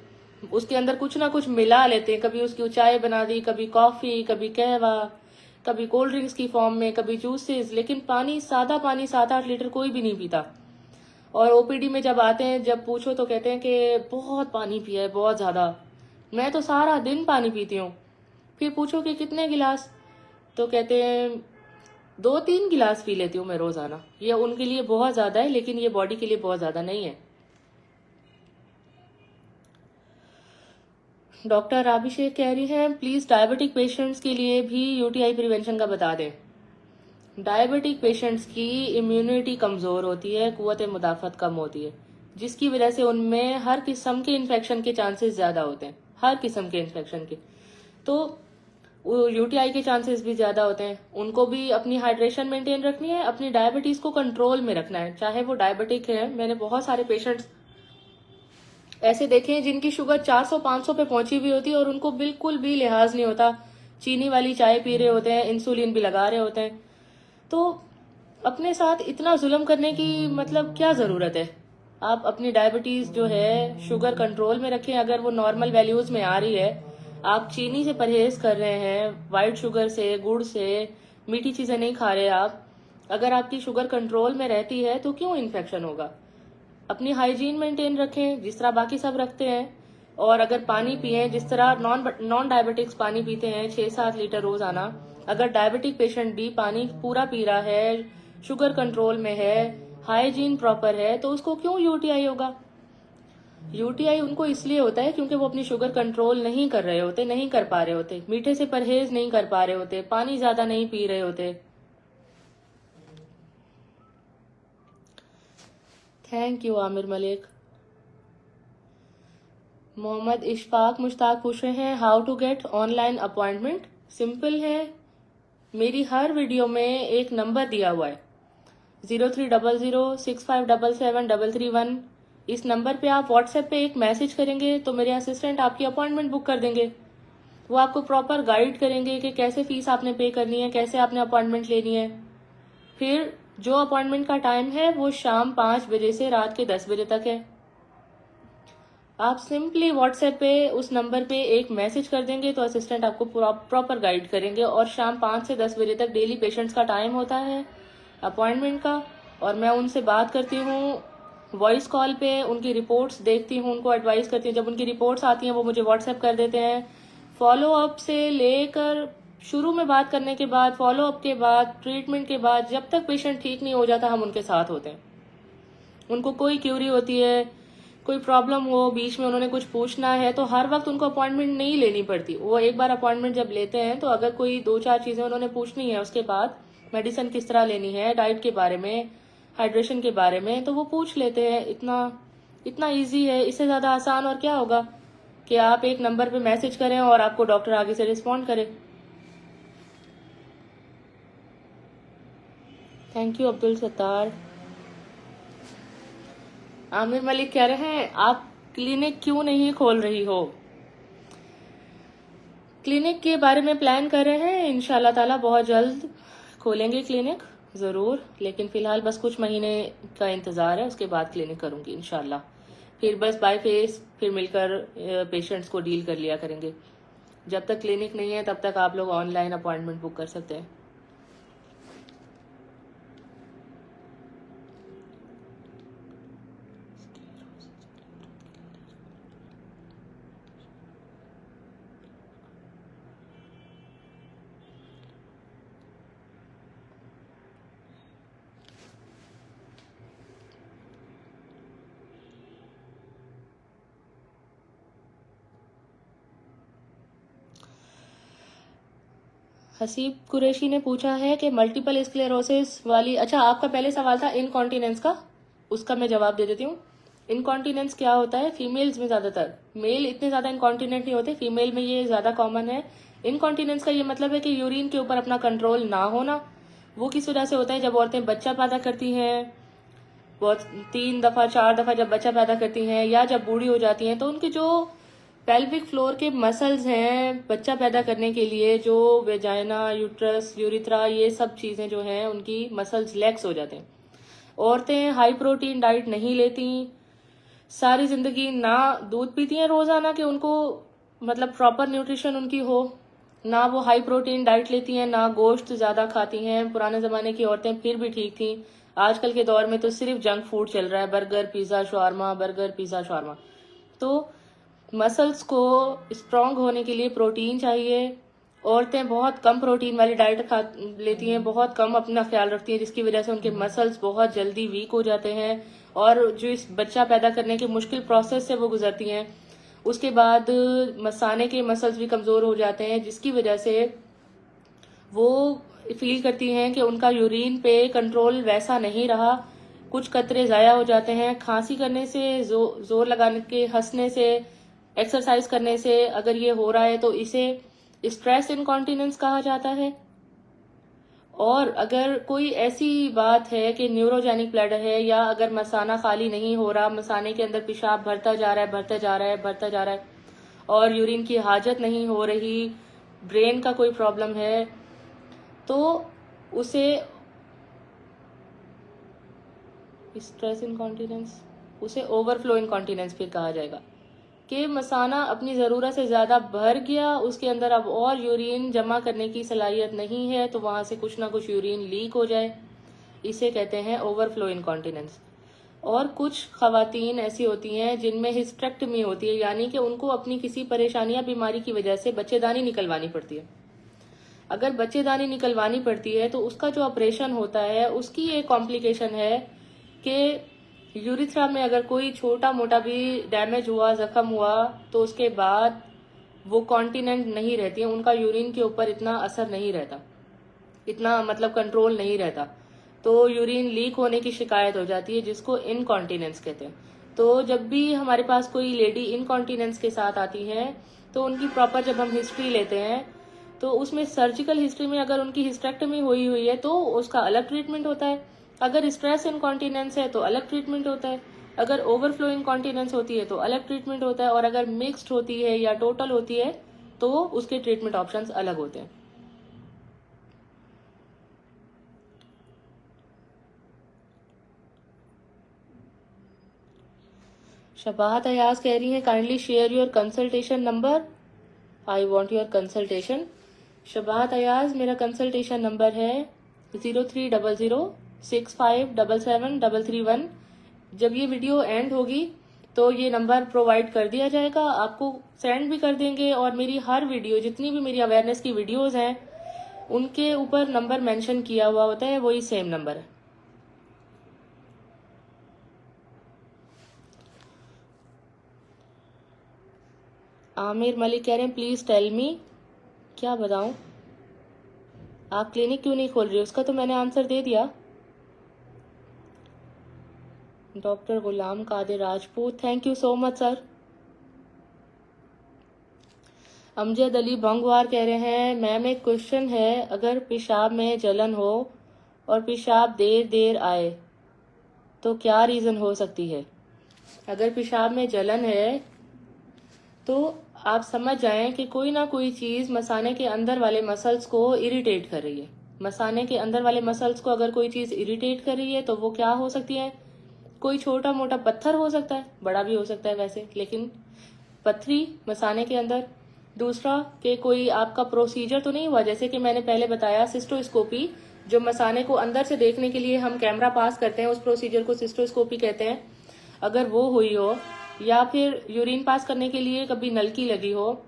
उसके अंदर कुछ ना कुछ मिला लेते हैं। कभी उसकी चाय बना दी, कभी कॉफ़ी, कभी कहवा, कभी कोल्ड ड्रिंक्स की फॉर्म में, कभी जूसेस। लेकिन पानी, सादा पानी 7-8 लीटर कोई भी नहीं पीता। और ओपीडी में जब आते हैं, जब पूछो तो कहते हैं कि बहुत पानी पिया है, बहुत ज़्यादा। मैं तो सारा दिन पानी पीती हूँ। फिर पूछो कि कितने गिलास, तो कहते हैं 2-3 गिलास पी लेती हूँ मैं रोजाना। ये उनके लिए बहुत ज्यादा है, लेकिन ये बॉडी के लिए बहुत ज्यादा नहीं है। डॉक्टर अभिषेक कह रही हैं प्लीज डायबिटिक पेशेंट्स के लिए भी यूटीआई प्रिवेंशन का बता दें। डायबिटिक पेशेंट्स की इम्यूनिटी कमजोर होती है, कुव्वत मुदाफत कम होती है, जिसकी वजह से उनमें हर किस्म के इन्फेक्शन के चांसेस ज्यादा होते हैं, हर किस्म के इन्फेक्शन के। तो यूटीआई के चांसेस भी ज्यादा होते हैं। उनको भी अपनी हाइड्रेशन मेंटेन रखनी है, अपनी डायबिटीज को कंट्रोल में रखना है, चाहे वो डायबिटिक है। मैंने बहुत सारे पेशेंट्स ऐसे देखे हैं जिनकी शुगर 400-500 पे पहुंची हुई होती है और उनको बिल्कुल भी लिहाज नहीं होता, चीनी वाली चाय पी रहे होते हैं, इंसुलिन भी लगा रहे होते हैं। तो अपने साथ इतना जुल्म करने की मतलब क्या जरूरत है? आप अपनी डायबिटीज जो है, शुगर कंट्रोल में रखें। अगर वो नॉर्मल वैल्यूज में आ रही है, आप चीनी से परहेज कर रहे हैं, वाइट शुगर से, गुड़ से, मीठी चीजें नहीं खा रहे आप, अगर आपकी शुगर कंट्रोल में रहती है तो क्यों इन्फेक्शन होगा? अपनी हाइजीन मेंटेन रखें जिस तरह बाकी सब रखते हैं। और अगर पानी पिए जिस तरह नॉन डायबिटिक्स पानी पीते हैं 6-7 लीटर रोजाना, अगर डायबिटिक पेशेंट भी पानी पूरा पी रहा है, शुगर कंट्रोल में है, हाइजीन प्रॉपर है, तो उसको क्यों यूटीआई होगा? यूटीआई उनको इसलिए होता है क्योंकि वो अपनी शुगर कंट्रोल नहीं कर रहे होते, नहीं कर पा रहे होते, मीठे से परहेज नहीं कर पा रहे होते, पानी ज्यादा नहीं पी रहे होते। Thank you Aamir Malik. मोहम्मद इशफाक मुश्ताक पूछ रहे हैं how to get online appointment. Simple है, मेरी हर वीडियो में एक नंबर दिया हुआ है 030065777331। इस नंबर पे आप व्हाट्सएप पे एक मैसेज करेंगे तो मेरे असिस्टेंट आपकी अपॉइंटमेंट बुक कर देंगे। वो आपको प्रॉपर गाइड करेंगे कि कैसे फीस आपने पे करनी है, कैसे आपने अपॉइंटमेंट लेनी है। फिर जो अपॉइंटमेंट का टाइम है वो शाम 5 बजे से रात के 10 बजे तक है। आप सिंपली व्हाट्सएप पे उस नंबर पे एक मैसेज कर देंगे तो असिस्टेंट आपको प्रॉपर गाइड करेंगे। और शाम 5 से 10 बजे तक डेली पेशेंट्स का टाइम होता है अपॉइंटमेंट का, और मैं उनसे बात करती हूँ वॉइस कॉल पे, उनकी रिपोर्ट्स देखती हूँ, उनको एडवाइस करती हूँ। जब उनकी रिपोर्ट्स आती हैं वो मुझे व्हाट्सएप कर देते हैं। फॉलो अप से लेकर शुरू में बात करने के बाद, फॉलो अप के बाद, ट्रीटमेंट के बाद, जब तक पेशेंट ठीक नहीं हो जाता हम उनके साथ होते हैं। उनको कोई क्यूरी होती है, कोई प्रॉब्लम हो, बीच में उन्होंने कुछ पूछना है, तो हर वक्त उनको अपॉइंटमेंट नहीं लेनी पड़ती। वो एक बार अपॉइंटमेंट जब लेते हैं तो अगर कोई 2-4 चीजें उन्होंने पूछनी है, उसके बाद मेडिसिन किस तरह लेनी है, डाइट के बारे में, हाइड्रेशन के बारे में, तो वो पूछ लेते हैं। इतना इतना ईजी है, इससे ज्यादा आसान और क्या होगा कि आप एक नंबर पे मैसेज करें और आपको डॉक्टर आगे से रिस्पॉन्ड करे। Thank you Abdul Sattar. आमिर मलिक कह रहे हैं आप क्लिनिक क्यों नहीं खोल रही हो? क्लिनिक के बारे में प्लान कर रहे हैं, इंशाल्लाह ताला बहुत जल्द खोलेंगे क्लिनिक जरूर, लेकिन फिलहाल बस कुछ महीने का इंतजार है, उसके बाद क्लिनिक करूंगी इंशाल्लाह। फिर बस बाय फेस फिर मिलकर पेशेंट्स को डील कर लिया करेंगे। जब तक क्लिनिक नहीं है तब तक आप लोग ऑनलाइन अपॉइंटमेंट बुक कर सकते हैं। हसीब कुरैशी ने पूछा है कि मल्टीपल स्क्लेरोसिस वाली, अच्छा आपका पहले सवाल था इनकॉन्टिनेंस का, उसका मैं जवाब दे देती हूँ। इनकॉन्टिनेंस क्या होता है फीमेल्स में ज्यादातर, मेल इतने ज्यादा इनकॉन्टिनेंट नहीं होते, फीमेल में ये ज्यादा कॉमन है। इनकॉन्टिनेंस का ये मतलब है कि यूरिन के ऊपर अपना कंट्रोल ना होना। वो किस वजह से होता है, जब औरतें बच्चा पैदा करती हैं, बहुत 3 दफा 4 दफा जब बच्चा पैदा करती हैं, या जब बूढ़ी हो जाती हैं, तो उनके जो पेल्विक फ्लोर के मसल्स हैं बच्चा पैदा करने के लिए, जो वेजाइना, यूट्रस, यूरिथ्रा, ये सब चीजें जो हैं उनकी मसल्स लैक्स हो जाते हैं। औरतें हाई प्रोटीन डाइट नहीं लेती, सारी जिंदगी ना दूध पीती हैं रोजाना कि उनको मतलब प्रॉपर न्यूट्रिशन उनकी हो, ना वो हाई प्रोटीन डाइट लेती हैं, ना गोश्त ज्यादा खाती हैं। पुराने जमाने की औरतें फिर भी ठीक थी, आजकल के दौर में तो सिर्फ जंक फूड चल रहा है, burger pizza shawarma, burger pizza shawarma. तो मसल्स को स्ट्रांग होने के लिए प्रोटीन चाहिए। औरतें बहुत कम प्रोटीन वाली डाइट खा लेती हैं, बहुत कम अपना ख्याल रखती हैं, जिसकी वजह से उनके मसल्स बहुत जल्दी वीक हो जाते हैं, और जो इस बच्चा पैदा करने के मुश्किल प्रोसेस से वो गुजरती हैं, उसके बाद मसाने के मसल्स भी कमजोर हो जाते हैं, जिसकी वजह से वो फील करती हैं कि उनका यूरिन पे कंट्रोल वैसा नहीं रहा, कुछ कतरे ज़ाया हो जाते हैं। खांसी करने से, जोर लगाने के, हंसने से, एक्सरसाइज करने से अगर ये हो रहा है तो इसे स्ट्रेस इनकॉन्टिनेंस कहा जाता है। और अगर कोई ऐसी बात है कि न्यूरोजेनिक ब्लैडर है, या अगर मसाना खाली नहीं हो रहा, मसाने के अंदर पेशाब भरता जा रहा है, भरता जा रहा है, भरता जा रहा है, और यूरिन की हाजत नहीं हो रही, ब्रेन का कोई प्रॉब्लम है, तो उसे स्ट्रेस इनकॉन्टिनेंस, उसे ओवरफ्लो इनकॉन्टिनेंस फिर कहा जाएगा, कि मसाना अपनी ज़रूरत से ज़्यादा भर गया, उसके अंदर अब और यूरिन जमा करने की सलाहियत नहीं है, तो वहाँ से कुछ ना कुछ यूरिन लीक हो जाए, इसे कहते हैं ओवरफ्लो इनकॉन्टिनेंस। और कुछ खवातीन ऐसी होती हैं जिनमें हिस्टेक्टमी होती है, यानी कि उनको अपनी किसी परेशानी या बीमारी की वजह से बच्चेदानी निकलवानी पड़ती है। अगर बच्चेदानी निकलवानी पड़ती है तो उसका जो ऑपरेशन होता है उसकी एक कॉम्प्लिकेशन है कि यूरिथ्रा में अगर कोई छोटा मोटा भी डैमेज हुआ, जख्म हुआ, तो उसके बाद वो कॉन्टिनेंट नहीं रहती है, उनका यूरिन के ऊपर इतना असर नहीं रहता, इतना मतलब कंट्रोल नहीं रहता, तो यूरिन लीक होने की शिकायत हो जाती है, जिसको इनकॉन्टिनेंस कहते हैं। तो जब भी हमारे पास कोई लेडी इनकॉन्टिनेंस के साथ आती है तो उनकी प्रॉपर जब हम हिस्ट्री लेते हैं तो उसमें सर्जिकल हिस्ट्री में अगर उनकी हिस्टेक्टमी हुई है तो उसका अलग ट्रीटमेंट होता है, अगर स्ट्रेस इनकॉन्टिनेंस है तो अलग ट्रीटमेंट होता है, अगर ओवरफ्लो इनकॉन्टिनेंस होती है तो अलग ट्रीटमेंट होता है, और अगर मिक्स्ड होती है या टोटल होती है तो उसके ट्रीटमेंट ऑप्शंस अलग होते हैं। शबाहत अयाज कह रही हैं kindly share your consultation number, I want your consultation. Shabahat Ayaz, मेरा कंसल्टेशन नंबर है 030065777331। जब ये वीडियो एंड होगी तो ये नंबर प्रोवाइड कर दिया जाएगा, आपको सेंड भी कर देंगे, और मेरी हर वीडियो, जितनी भी मेरी अवेयरनेस की वीडियोस हैं उनके ऊपर नंबर मेंशन किया हुआ होता है, वही सेम नंबर है। आमिर मलिक कह रहे हैं प्लीज टेल मी, क्या बताऊं, आप क्लिनिक क्यों नहीं खोल रही, उसका तो मैंने आंसर दे दिया। Doctor Ghulam Qadir Rajput, thank you so much sir. Amjad Ali Bhangwar कह रहे हैं मैम एक क्वेश्चन है, अगर पेशाब में जलन हो और पेशाब देर देर आए तो क्या रीज़न हो सकती है। अगर पेशाब में जलन है तो आप समझ जाएं कि कोई ना कोई चीज़ मसाने के अंदर वाले मसल्स को इरिटेट कर रही है। मसाने के अंदर वाले मसल्स को अगर कोई चीज़ इरिटेट कर रही है तो वो क्या हो सकती है, कोई छोटा मोटा पत्थर हो सकता है, बड़ा भी हो सकता है वैसे, लेकिन पथरी मसाने के अंदर। दूसरा कि कोई आपका प्रोसीजर तो नहीं हुआ, जैसे कि मैंने पहले बताया सिस्टोस्कोपी, जो मसाने को अंदर से देखने के लिए हम कैमरा पास करते हैं, उस प्रोसीजर को सिस्टोस्कोपी कहते हैं। अगर वो हुई हो, या फिर यूरिन पास करने के लिए कभी नलकी लगी हो,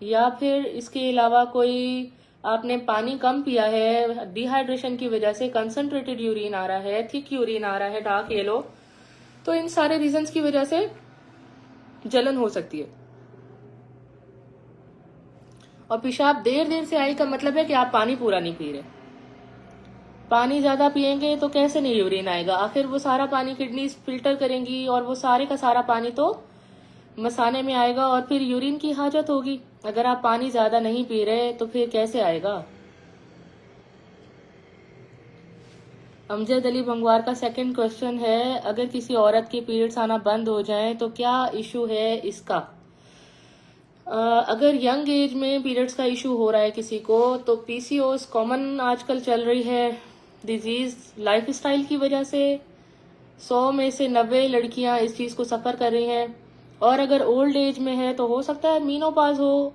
या फिर इसके अलावा कोई आपने पानी कम पिया है, डिहाइड्रेशन की वजह से कंसंट्रेटेड यूरिन आ रहा है, थिक यूरिन आ रहा है, डार्क येलो, तो इन सारे रीजंस की वजह से जलन हो सकती है। और पेशाब देर देर से आई का मतलब है कि आप पानी पूरा नहीं पी रहे। पानी ज्यादा पिएंगे तो कैसे नहीं यूरिन आएगा? आखिर वो सारा पानी किडनी फिल्टर करेंगी और वो सारे का सारा पानी तो मसाने में आएगा और फिर यूरिन की हाजत होगी। अगर आप पानी ज्यादा नहीं पी रहे तो फिर कैसे आएगा? अमजद अली भंगवार का सेकंड क्वेश्चन है, अगर किसी औरत के पीरियड्स आना बंद हो जाएं तो क्या इशू है इसका? अगर यंग एज में पीरियड्स का इशू हो रहा है किसी को तो पीसीओएस कॉमन आजकल चल रही है डिजीज लाइफस्टाइल की वजह से। 100 में से 90 लड़कियां इस चीज को सफर कर रही हैं। और अगर ओल्ड एज में है तो हो सकता है मीनोपाज हो,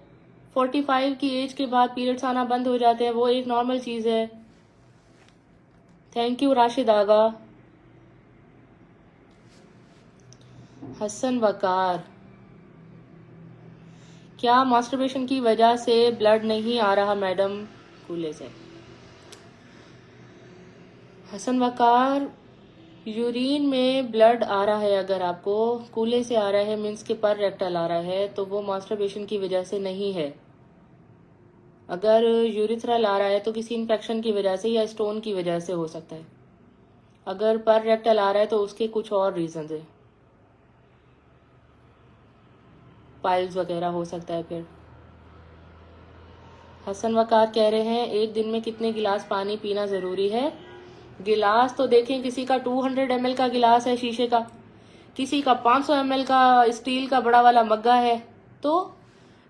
45 की एज के बाद पीरियड्स आना बंद हो जाते हैं, वो एक नॉर्मल चीज है। थैंक यू राशिद आगा। हसन वकार, क्या मास्टरबेशन की वजह से ब्लड नहीं आ रहा मैडम? कूले से। हसन वकार, यूरिन में ब्लड आ रहा है अगर आपको कूले से आ रहा है मीन्स के पर रेक्टल आ रहा है तो वो मास्टरबेशन की वजह से नहीं है। अगर यूरिथ्रल आ रहा है तो किसी इन्फेक्शन की वजह से या स्टोन की वजह से हो सकता है। अगर पर रेक्टल आ रहा है तो उसके कुछ और रीजन है, पाइल्स वगैरह हो सकता है। फिर हसन वकार कह रहे हैं एक दिन में कितने गिलास पानी पीना जरूरी है? गिलास तो देखें, किसी का 200 ml का गिलास है शीशे का, किसी का 500 ml का स्टील का बड़ा वाला मग्गा है, तो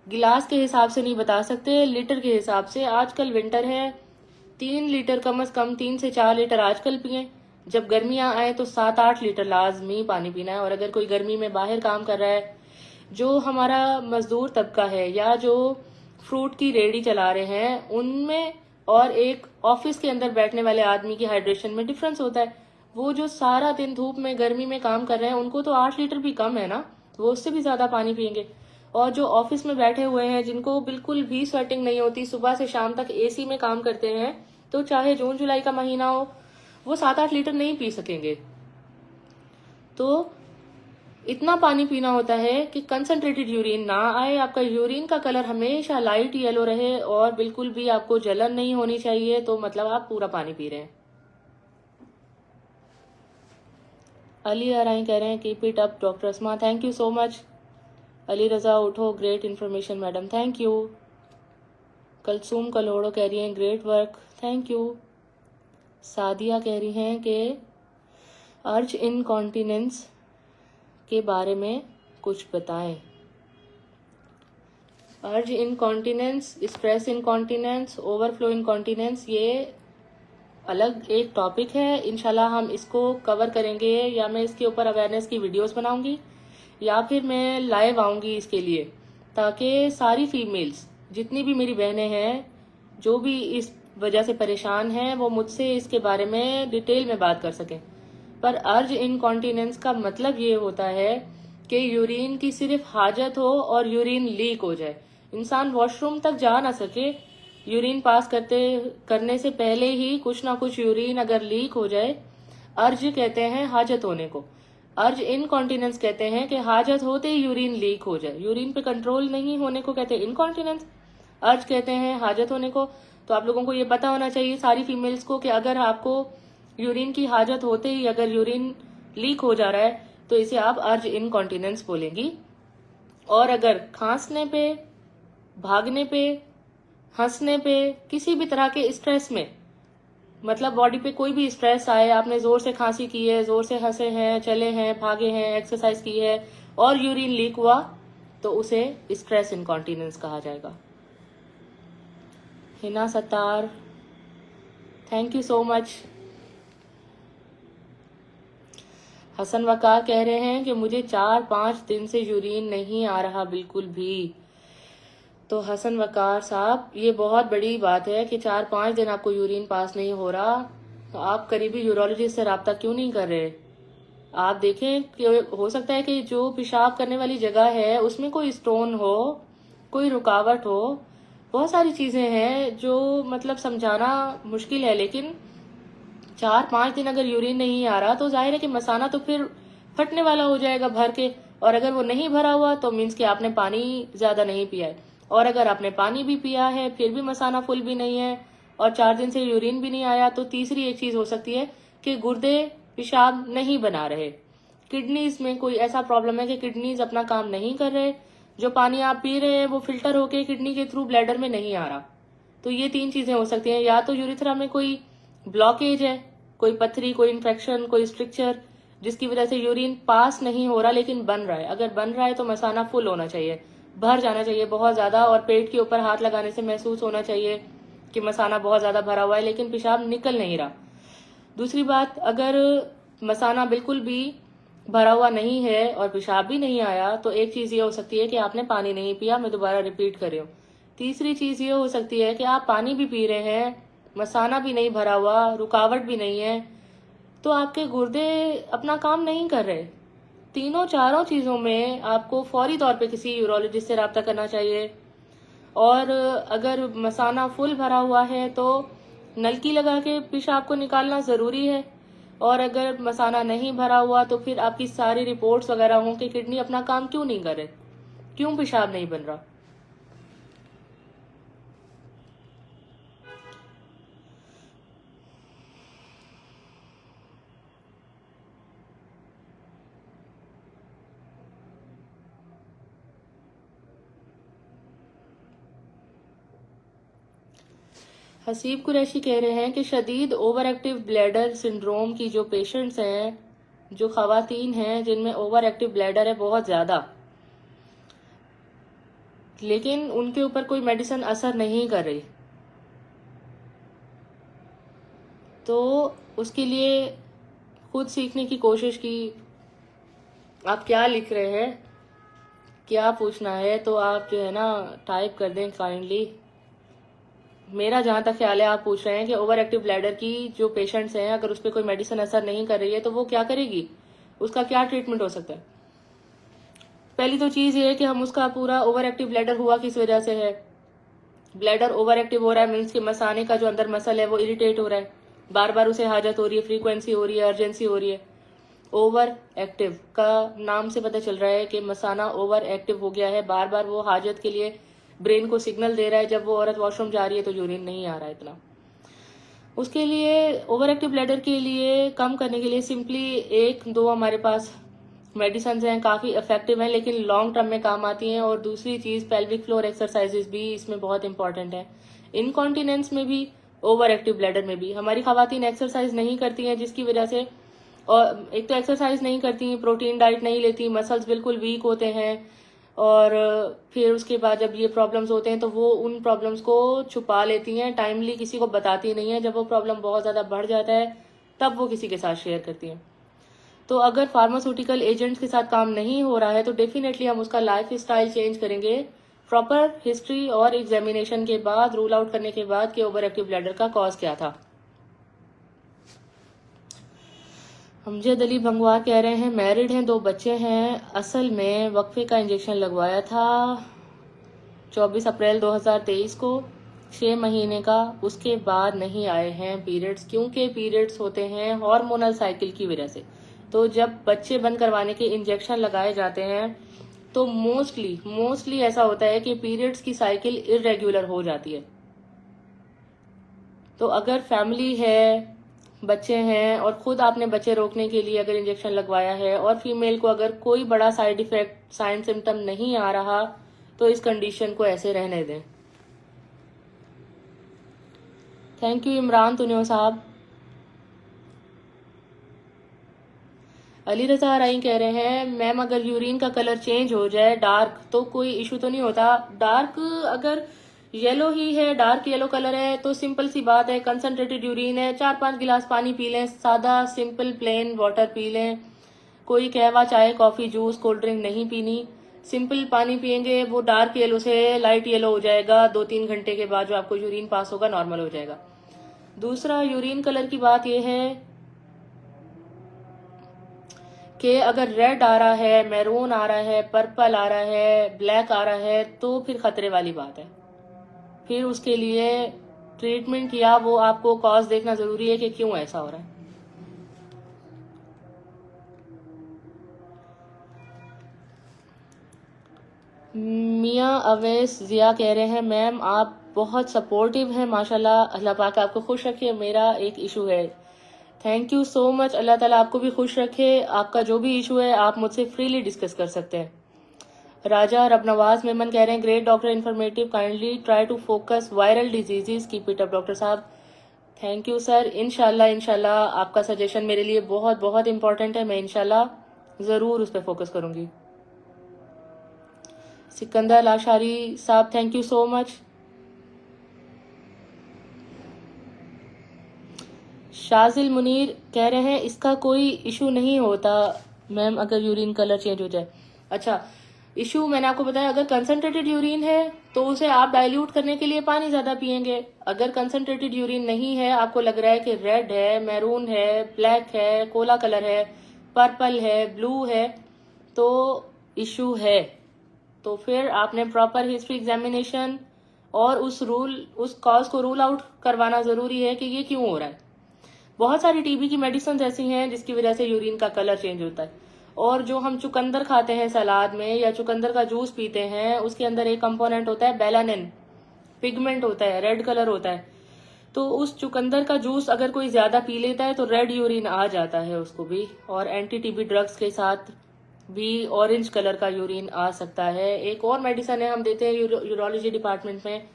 गिलास के हिसाब से नहीं बता सकते, लीटर के हिसाब से। आजकल विंटर है, 3 लीटर कम से कम 3 से 4 लीटर आजकल पिए। जब गर्मियां आए तो 7-8 लीटर लाजमी पानी पीना है। और अगर कोई गर्मी में बाहर काम कर रहा है, जो हमारा मजदूर तबका है या जो फ्रूट की रेडी चला रहे हैं, उनमें और एक ऑफिस के अंदर बैठने वाले आदमी की हाइड्रेशन में डिफरेंस होता है। वो जो सारा दिन धूप में गर्मी में काम कर रहे हैं उनको तो 8 लीटर भी कम है ना, वो उससे भी ज्यादा पानी पियेंगे। और जो ऑफिस में बैठे हुए हैं जिनको बिल्कुल भी स्वेटिंग नहीं होती, सुबह से शाम तक एसी में काम करते हैं, तो चाहे जून जुलाई का महीना हो वो 7-8 लीटर नहीं पी सकेंगे। तो इतना पानी पीना होता है कि कंसंट्रेटेड यूरिन ना आए, आपका यूरिन का कलर हमेशा लाइट येलो रहे और बिल्कुल भी आपको जलन नहीं होनी चाहिए, तो मतलब आप पूरा पानी पी रहे हैं। अली अराई कह रहे हैं keep it up doctor Asma, thank you so much. Ali Raza उठो, great information madam, thank you. Kulsoom Kalhoro कह रही हैं great work, thank you. Sadia कह रही हैं कि अर्ज इनकॉन्टिनेंस के बारे में कुछ बताएं। अर्ज incontinence, stress incontinence, overflow incontinence, ये अलग एक टॉपिक है। इंशाल्लाह हम इसको कवर करेंगे, या मैं इसके ऊपर अवेयरनेस की वीडियोस बनाऊंगी या फिर मैं लाइव आऊंगी इसके लिए, ताकि सारी फीमेल्स जितनी भी मेरी बहनें हैं जो भी इस वजह से परेशान हैं वो मुझसे इसके बारे में डिटेल में बात कर सकें। पर अर्ज इनकॉन्टिनेंस का मतलब ये होता है कि यूरिन की सिर्फ हाजत हो और यूरिन लीक हो जाए, इंसान वॉशरूम तक जा ना सके, यूरिन पास करने से पहले ही कुछ ना कुछ यूरिन अगर लीक हो जाए, अर्ज कहते हैं हाजत होने को। अर्ज इनकॉन्टिनेंस कहते हैं कि हाजत होते ही यूरिन लीक हो जाए, यूरिन पे कंट्रोल नहीं होने को कहते हैं इनकॉन्टिनेंस, अर्ज कहते हैं हाजत होने को। तो आप लोगों को ये पता होना चाहिए सारी फीमेल्स को कि अगर आपको यूरिन की हाजत होते ही अगर यूरिन लीक हो जा रहा है तो इसे आप अर्ज इनकॉन्टिनेंस बोलेंगी। और अगर खांसने पे, भागने पे, हंसने पे, किसी भी तरह के स्ट्रेस में, मतलब बॉडी पे कोई भी स्ट्रेस आए, आपने जोर से खांसी की है, जोर से हंसे हैं, चले हैं, भागे हैं, एक्सरसाइज की है और यूरिन लीक हुआ, तो उसे स्ट्रेस इनकॉन्टिनेंस कहा जाएगा। Hina Sattar, thank you so much. Hasan Waqar कह रहे हैं कि मुझे 4-5 दिन से यूरिन नहीं आ रहा बिल्कुल भी। तो हसन वकार साहब, ये बहुत बड़ी बात है कि 4-5 दिन आपको यूरिन पास नहीं हो रहा, तो आप करीबी यूरोलॉजिस्ट से रब्ता क्यों नहीं कर रहे? आप देखें कि हो सकता है कि जो पेशाब करने वाली जगह है उसमें कोई स्टोन हो, कोई रुकावट हो, बहुत सारी चीजें हैं जो मतलब समझाना मुश्किल है। लेकिन 4-5 दिन अगर यूरिन नहीं आ रहा तो जाहिर है कि मसाना तो फिर फटने वाला हो जाएगा भर के, और अगर वो नहीं भरा हुआ तो मीन्स कि आपने पानी ज्यादा नहीं पिया है। और अगर आपने पानी भी पिया है फिर भी मसाना फुल भी नहीं है और 4 दिन से यूरिन भी नहीं आया, तो तीसरी एक चीज हो सकती है कि गुर्दे पेशाब नहीं बना रहे। किडनीज में कोई ऐसा प्रॉब्लम है कि किडनीज अपना काम नहीं कर रहे, जो पानी आप पी रहे हैं वो फिल्टर होके किडनी के थ्रू ब्लैडर में नहीं आ रहा। तो ये 3 चीजें हो सकती हैं, या तो यूरिथ्रा में कोई ब्लॉकेज है, कोई पथरी, कोई इन्फेक्शन, कोई स्ट्रिक्चर, जिसकी वजह से यूरिन पास नहीं हो रहा लेकिन बन रहा है। अगर बन रहा है तो मसाना फुल होना चाहिए, भर जाना चाहिए बहुत ज्यादा, और पेट के ऊपर हाथ लगाने से महसूस होना चाहिए कि मसाना बहुत ज्यादा भरा हुआ है लेकिन पेशाब निकल नहीं रहा। दूसरी बात, अगर मसाना बिल्कुल भी भरा हुआ नहीं है और पेशाब भी नहीं आया, तो एक चीज ये हो सकती है कि आपने पानी नहीं पिया। मैं दोबारा रिपीट कर रही हूँ। तीसरी चीज ये हो सकती है कि आप पानी भी पी रहे हैं, मसाना भी नहीं भरा हुआ, रुकावट भी नहीं है, तो आपके गुर्दे अपना काम नहीं कर रहे। तीनों चारों चीजों में आपको फौरी तौर पे किसी यूरोलॉजिस्ट से रब्ता करना चाहिए। और अगर मसाना फुल भरा हुआ है तो नलकी लगा के पेशाब को निकालना जरूरी है। और अगर मसाना नहीं भरा हुआ तो फिर आपकी सारी रिपोर्ट्स वगैरह हों कि किडनी अपना काम क्यों नहीं कर रहे, क्यों पेशाब नहीं बन रहा। हसीब कुरैशी कह रहे हैं कि शदीद ओवर एक्टिव ब्लैडर सिंड्रोम की जो पेशेंट्स हैं, जो खवातीन हैं जिनमें ओवर एक्टिव ब्लैडर है बहुत ज्यादा, लेकिन उनके ऊपर कोई मेडिसिन असर नहीं कर रही, तो उसके लिए खुद सीखने की कोशिश की। आप क्या लिख रहे हैं, क्या पूछना है, तो आप जो है ना टाइप कर दें काइंडली। मेरा जहां तक ख्याल है, आप पूछ रहे हैं कि ओवर एक्टिव ब्लैडर की जो पेशेंट्स हैं, अगर उस पर कोई मेडिसिन असर नहीं कर रही है तो वो क्या करेगी, उसका क्या ट्रीटमेंट हो सकता है। पहली तो चीज ये है कि हम उसका पूरा ओवर एक्टिव ब्लैडर हुआ किस वजह से है। ब्लैडर ओवर एक्टिव हो रहा है मीन्स कि मसाने का जो अंदर मसल है वो इरिटेट हो रहा है, बार बार उसे हाजत हो रही है, फ्रीक्वेंसी हो रही है, अर्जेंसी हो रही है। ओवर एक्टिव का नाम से पता चल रहा है कि मसाना ओवर एक्टिव हो गया है, बार बार वो हाजत के लिए ब्रेन को सिग्नल दे रहा है। जब वो औरत वॉशरूम जा रही है तो यूरिन नहीं आ रहा है इतना। उसके लिए ओवर एक्टिव ब्लैडर के लिए कम करने के लिए सिंपली 1-2 हमारे पास मेडिसिन हैं, काफी इफेक्टिव हैं लेकिन लॉन्ग टर्म में काम आती हैं। और दूसरी चीज पेल्विक फ्लोर एक्सरसाइजेस भी इसमें बहुत इंपॉर्टेंट है। इनकॉन्टिनेंस में भी, ओवर एक्टिव ब्लैडर में भी हमारी खवातीन एक्सरसाइज नहीं करती हैं, जिसकी वजह से, और एक तो एक्सरसाइज नहीं करती, प्रोटीन डाइट नहीं लेती, मसल्स बिल्कुल वीक होते हैं, और फिर उसके बाद जब ये प्रॉब्लम्स होते हैं तो वो उन प्रॉब्लम्स को छुपा लेती हैं, टाइमली किसी को बताती नहीं है। जब वो प्रॉब्लम बहुत ज़्यादा बढ़ जाता है तब वो किसी के साथ शेयर करती हैं। तो अगर फार्मास्यूटिकल एजेंट्स के साथ काम नहीं हो रहा है तो डेफिनेटली हम उसका लाइफ स्टाइल चेंज करेंगे, प्रॉपर हिस्ट्री और एग्जामिनेशन के बाद, रूल आउट करने के बाद कि ओवर एक्टिव ब्लैडर का कॉज क्या था। अमजद अली भंगवार कह रहे हैं मैरिड हैं, 2 बच्चे हैं, असल में वक्फे का इंजेक्शन लगवाया था 24 अप्रैल 2023 को, 6 महीने का, उसके बाद नहीं आए हैं पीरियड्स, क्योंकि पीरियड्स होते हैं हार्मोनल साइकिल की वजह से। तो जब बच्चे बंद करवाने के इंजेक्शन लगाए जाते हैं तो मोस्टली ऐसा होता है कि पीरियड्स की साइकिल इरेगुलर हो जाती है। तो अगर फैमिली है, बच्चे हैं और खुद आपने बच्चे रोकने के लिए अगर इंजेक्शन लगवाया है और फीमेल को अगर कोई बड़ा साइड इफेक्ट, साइन सिम्टम नहीं आ रहा, तो इस कंडीशन को ऐसे रहने दें। थैंक यू इमरान तुनियो साहब। अली रजा राई कह रहे हैं मैम अगर यूरिन का कलर चेंज हो जाए डार्क तो कोई इशू तो नहीं होता। डार्क अगर येलो ही है, डार्क येलो कलर है, तो सिंपल सी बात है, कंसंट्रेटेड यूरिन है, 4-5 गिलास पानी पी लें, सादा सिंपल प्लेन वाटर पी लें, कोई कहवा चाय कॉफी जूस कोल्ड ड्रिंक नहीं पीनी, सिंपल पानी पियेंगे, वो डार्क येलो से लाइट येलो हो जाएगा, 2-3 घंटे के बाद जो आपको यूरिन पास होगा नॉर्मल हो जाएगा। दूसरा, यूरिन कलर की बात यह है कि अगर रेड आ रहा है, मैरून आ रहा है, पर्पल आ रहा है, ब्लैक आ रहा है, तो फिर खतरे वाली बात है। फिर उसके लिए ट्रीटमेंट या वो आपको कॉज देखना जरूरी है कि क्यों ऐसा हो रहा है। मियाँ अवैस ज़िया कह रहे हैं, मैम आप बहुत सपोर्टिव हैं माशाल्लाह, अल्लाह पाक आपको खुश रखे, मेरा एक इशू है। थैंक यू सो मच, अल्लाह ताला आपको भी खुश रखे। आपका जो भी इशू है आप मुझसे फ्रीली डिस्कस कर सकते हैं। राजा रबनवाज मेमन कह रहे हैं, great doctor, informative, kindly try to focus viral diseases, keep it up doctor साहब। Thank you sir. इंशाल्लाह आपका सजेशन मेरे लिए बहुत बहुत इंपॉर्टेंट है, मैं इंशाल्लाह ज़रूर उस पर फोकस करूंगी। सिकंदर लाशारी साहब thank you so much. Shajil Munir कह रहे हैं, इसका कोई इशू नहीं होता मैम अगर यूरिन कलर चेंज हो जाए। अच्छा, इशू मैंने आपको बताया, अगर कंसंट्रेटेड यूरिन है तो उसे आप डाइल्यूट करने के लिए पानी ज्यादा पिएंगे। अगर कंसंट्रेटेड यूरिन नहीं है, आपको लग रहा है कि रेड है, मैरून है, ब्लैक है, कोला कलर है, पर्पल है, ब्लू है, तो इशू है। तो फिर आपने प्रॉपर हिस्ट्री एग्जामिनेशन और उस कॉज को रूल आउट करवाना जरूरी है कि ये क्यों हो रहा है। बहुत सारी टीबी की मेडिसिन ऐसी हैं जिसकी वजह से यूरिन का कलर चेंज होता है। और जो हम चुकंदर खाते हैं सलाद में या चुकंदर का जूस पीते हैं, उसके अंदर एक कंपोनेंट होता है बेलानिन, पिगमेंट होता है, रेड कलर होता है। तो उस चुकंदर का जूस अगर कोई ज्यादा पी लेता है तो रेड यूरिन आ जाता है उसको भी। और एंटी टीबी ड्रग्स के साथ भी ऑरेंज कलर का यूरिन आ सकता है। एक और मेडिसिन है हम देते हैं यूरोलॉजी डिपार्टमेंट में,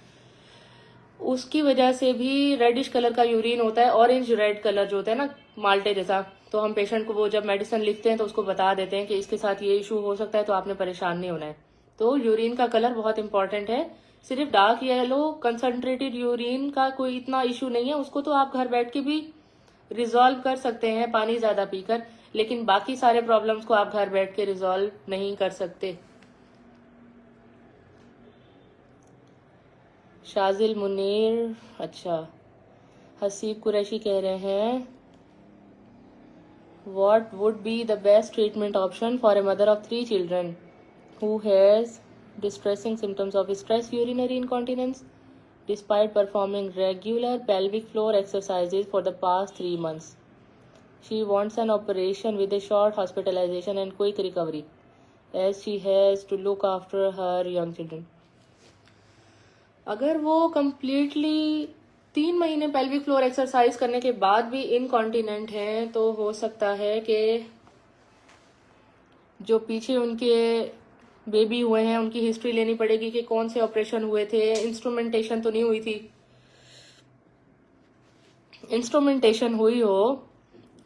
उसकी वजह से भी रेडिश कलर का यूरिन होता है, ऑरेंज रेड कलर जो होता है ना माल्टे जैसा। तो हम पेशेंट को वो जब मेडिसिन लिखते हैं तो उसको बता देते हैं कि इसके साथ ये इशू हो सकता है, तो आपने परेशान नहीं होना है। तो यूरिन का कलर बहुत इंपॉर्टेंट है। सिर्फ डार्क येलो कंसंट्रेटेड यूरिन का कोई इतना इशू नहीं है, उसको तो आप घर बैठ के भी रिजॉल्व कर सकते हैं पानी ज्यादा पीकर, लेकिन बाकी सारे प्रॉब्लम्स को आप घर बैठ के रिजॉल्व नहीं कर सकते। शाजिल मुनीर, अच्छा, हसीब कुरैशी कह रहे हैं, what would be the best treatment option for a mother of 3 children who has distressing symptoms of stress urinary incontinence despite performing regular pelvic floor exercises for the past 3 months? She wants an operation with a short hospitalization and quick recovery as she has to look after her young children. अगर वो completely 3 महीने pelvic floor exercise करने के बाद भी इनकॉन्टिनेंट हैं, तो हो सकता है कि जो पीछे उनके बेबी हुए हैं उनकी हिस्ट्री लेनी पड़ेगी कि कौन से ऑपरेशन हुए थे, इंस्ट्रूमेंटेशन तो नहीं हुई थी। इंस्ट्रूमेंटेशन हुई हो,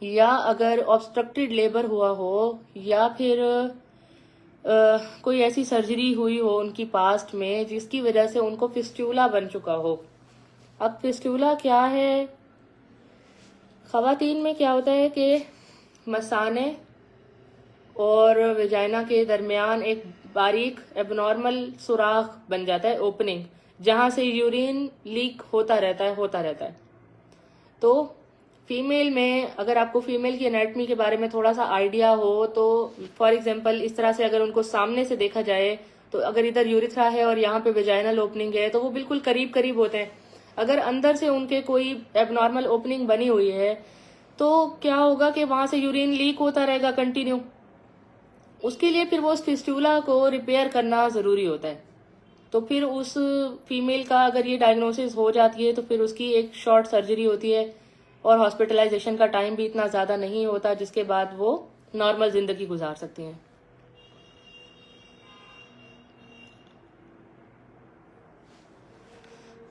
या अगर ऑब्स्ट्रक्टेड लेबर हुआ हो, या फिर कोई ऐसी सर्जरी हुई हो उनकी पास्ट में जिसकी वजह से उनको फिस्टूला बन चुका हो। अब फिस्टूला क्या है, खवातीन में क्या होता है कि मसाने और वेजाइना के दरमियान एक बारीक एबनॉर्मल सुराख बन जाता है, ओपनिंग, जहां से यूरिन लीक होता रहता है। तो फीमेल में, अगर आपको फीमेल की एनाटमी के बारे में थोड़ा सा आइडिया हो, तो फॉर एग्जांपल इस तरह से अगर उनको सामने से देखा जाए, तो अगर इधर यूरिथ्रा है और यहाँ पे वेजाइनल ओपनिंग है तो वो बिल्कुल करीब करीब होते हैं। अगर अंदर से उनके कोई एबनॉर्मल ओपनिंग बनी हुई है तो क्या होगा कि वहां से यूरिन लीक होता रहेगा कंटिन्यू। उसके लिए फिर वो उस फिस्टूला को रिपेयर करना जरूरी होता है। तो फिर उस फीमेल का अगर ये डायग्नोसिस हो जाती है तो फिर उसकी एक शॉर्ट सर्जरी होती है और हॉस्पिटलाइजेशन का टाइम भी इतना ज्यादा नहीं होता, जिसके बाद वो नॉर्मल जिंदगी गुजार सकती हैं।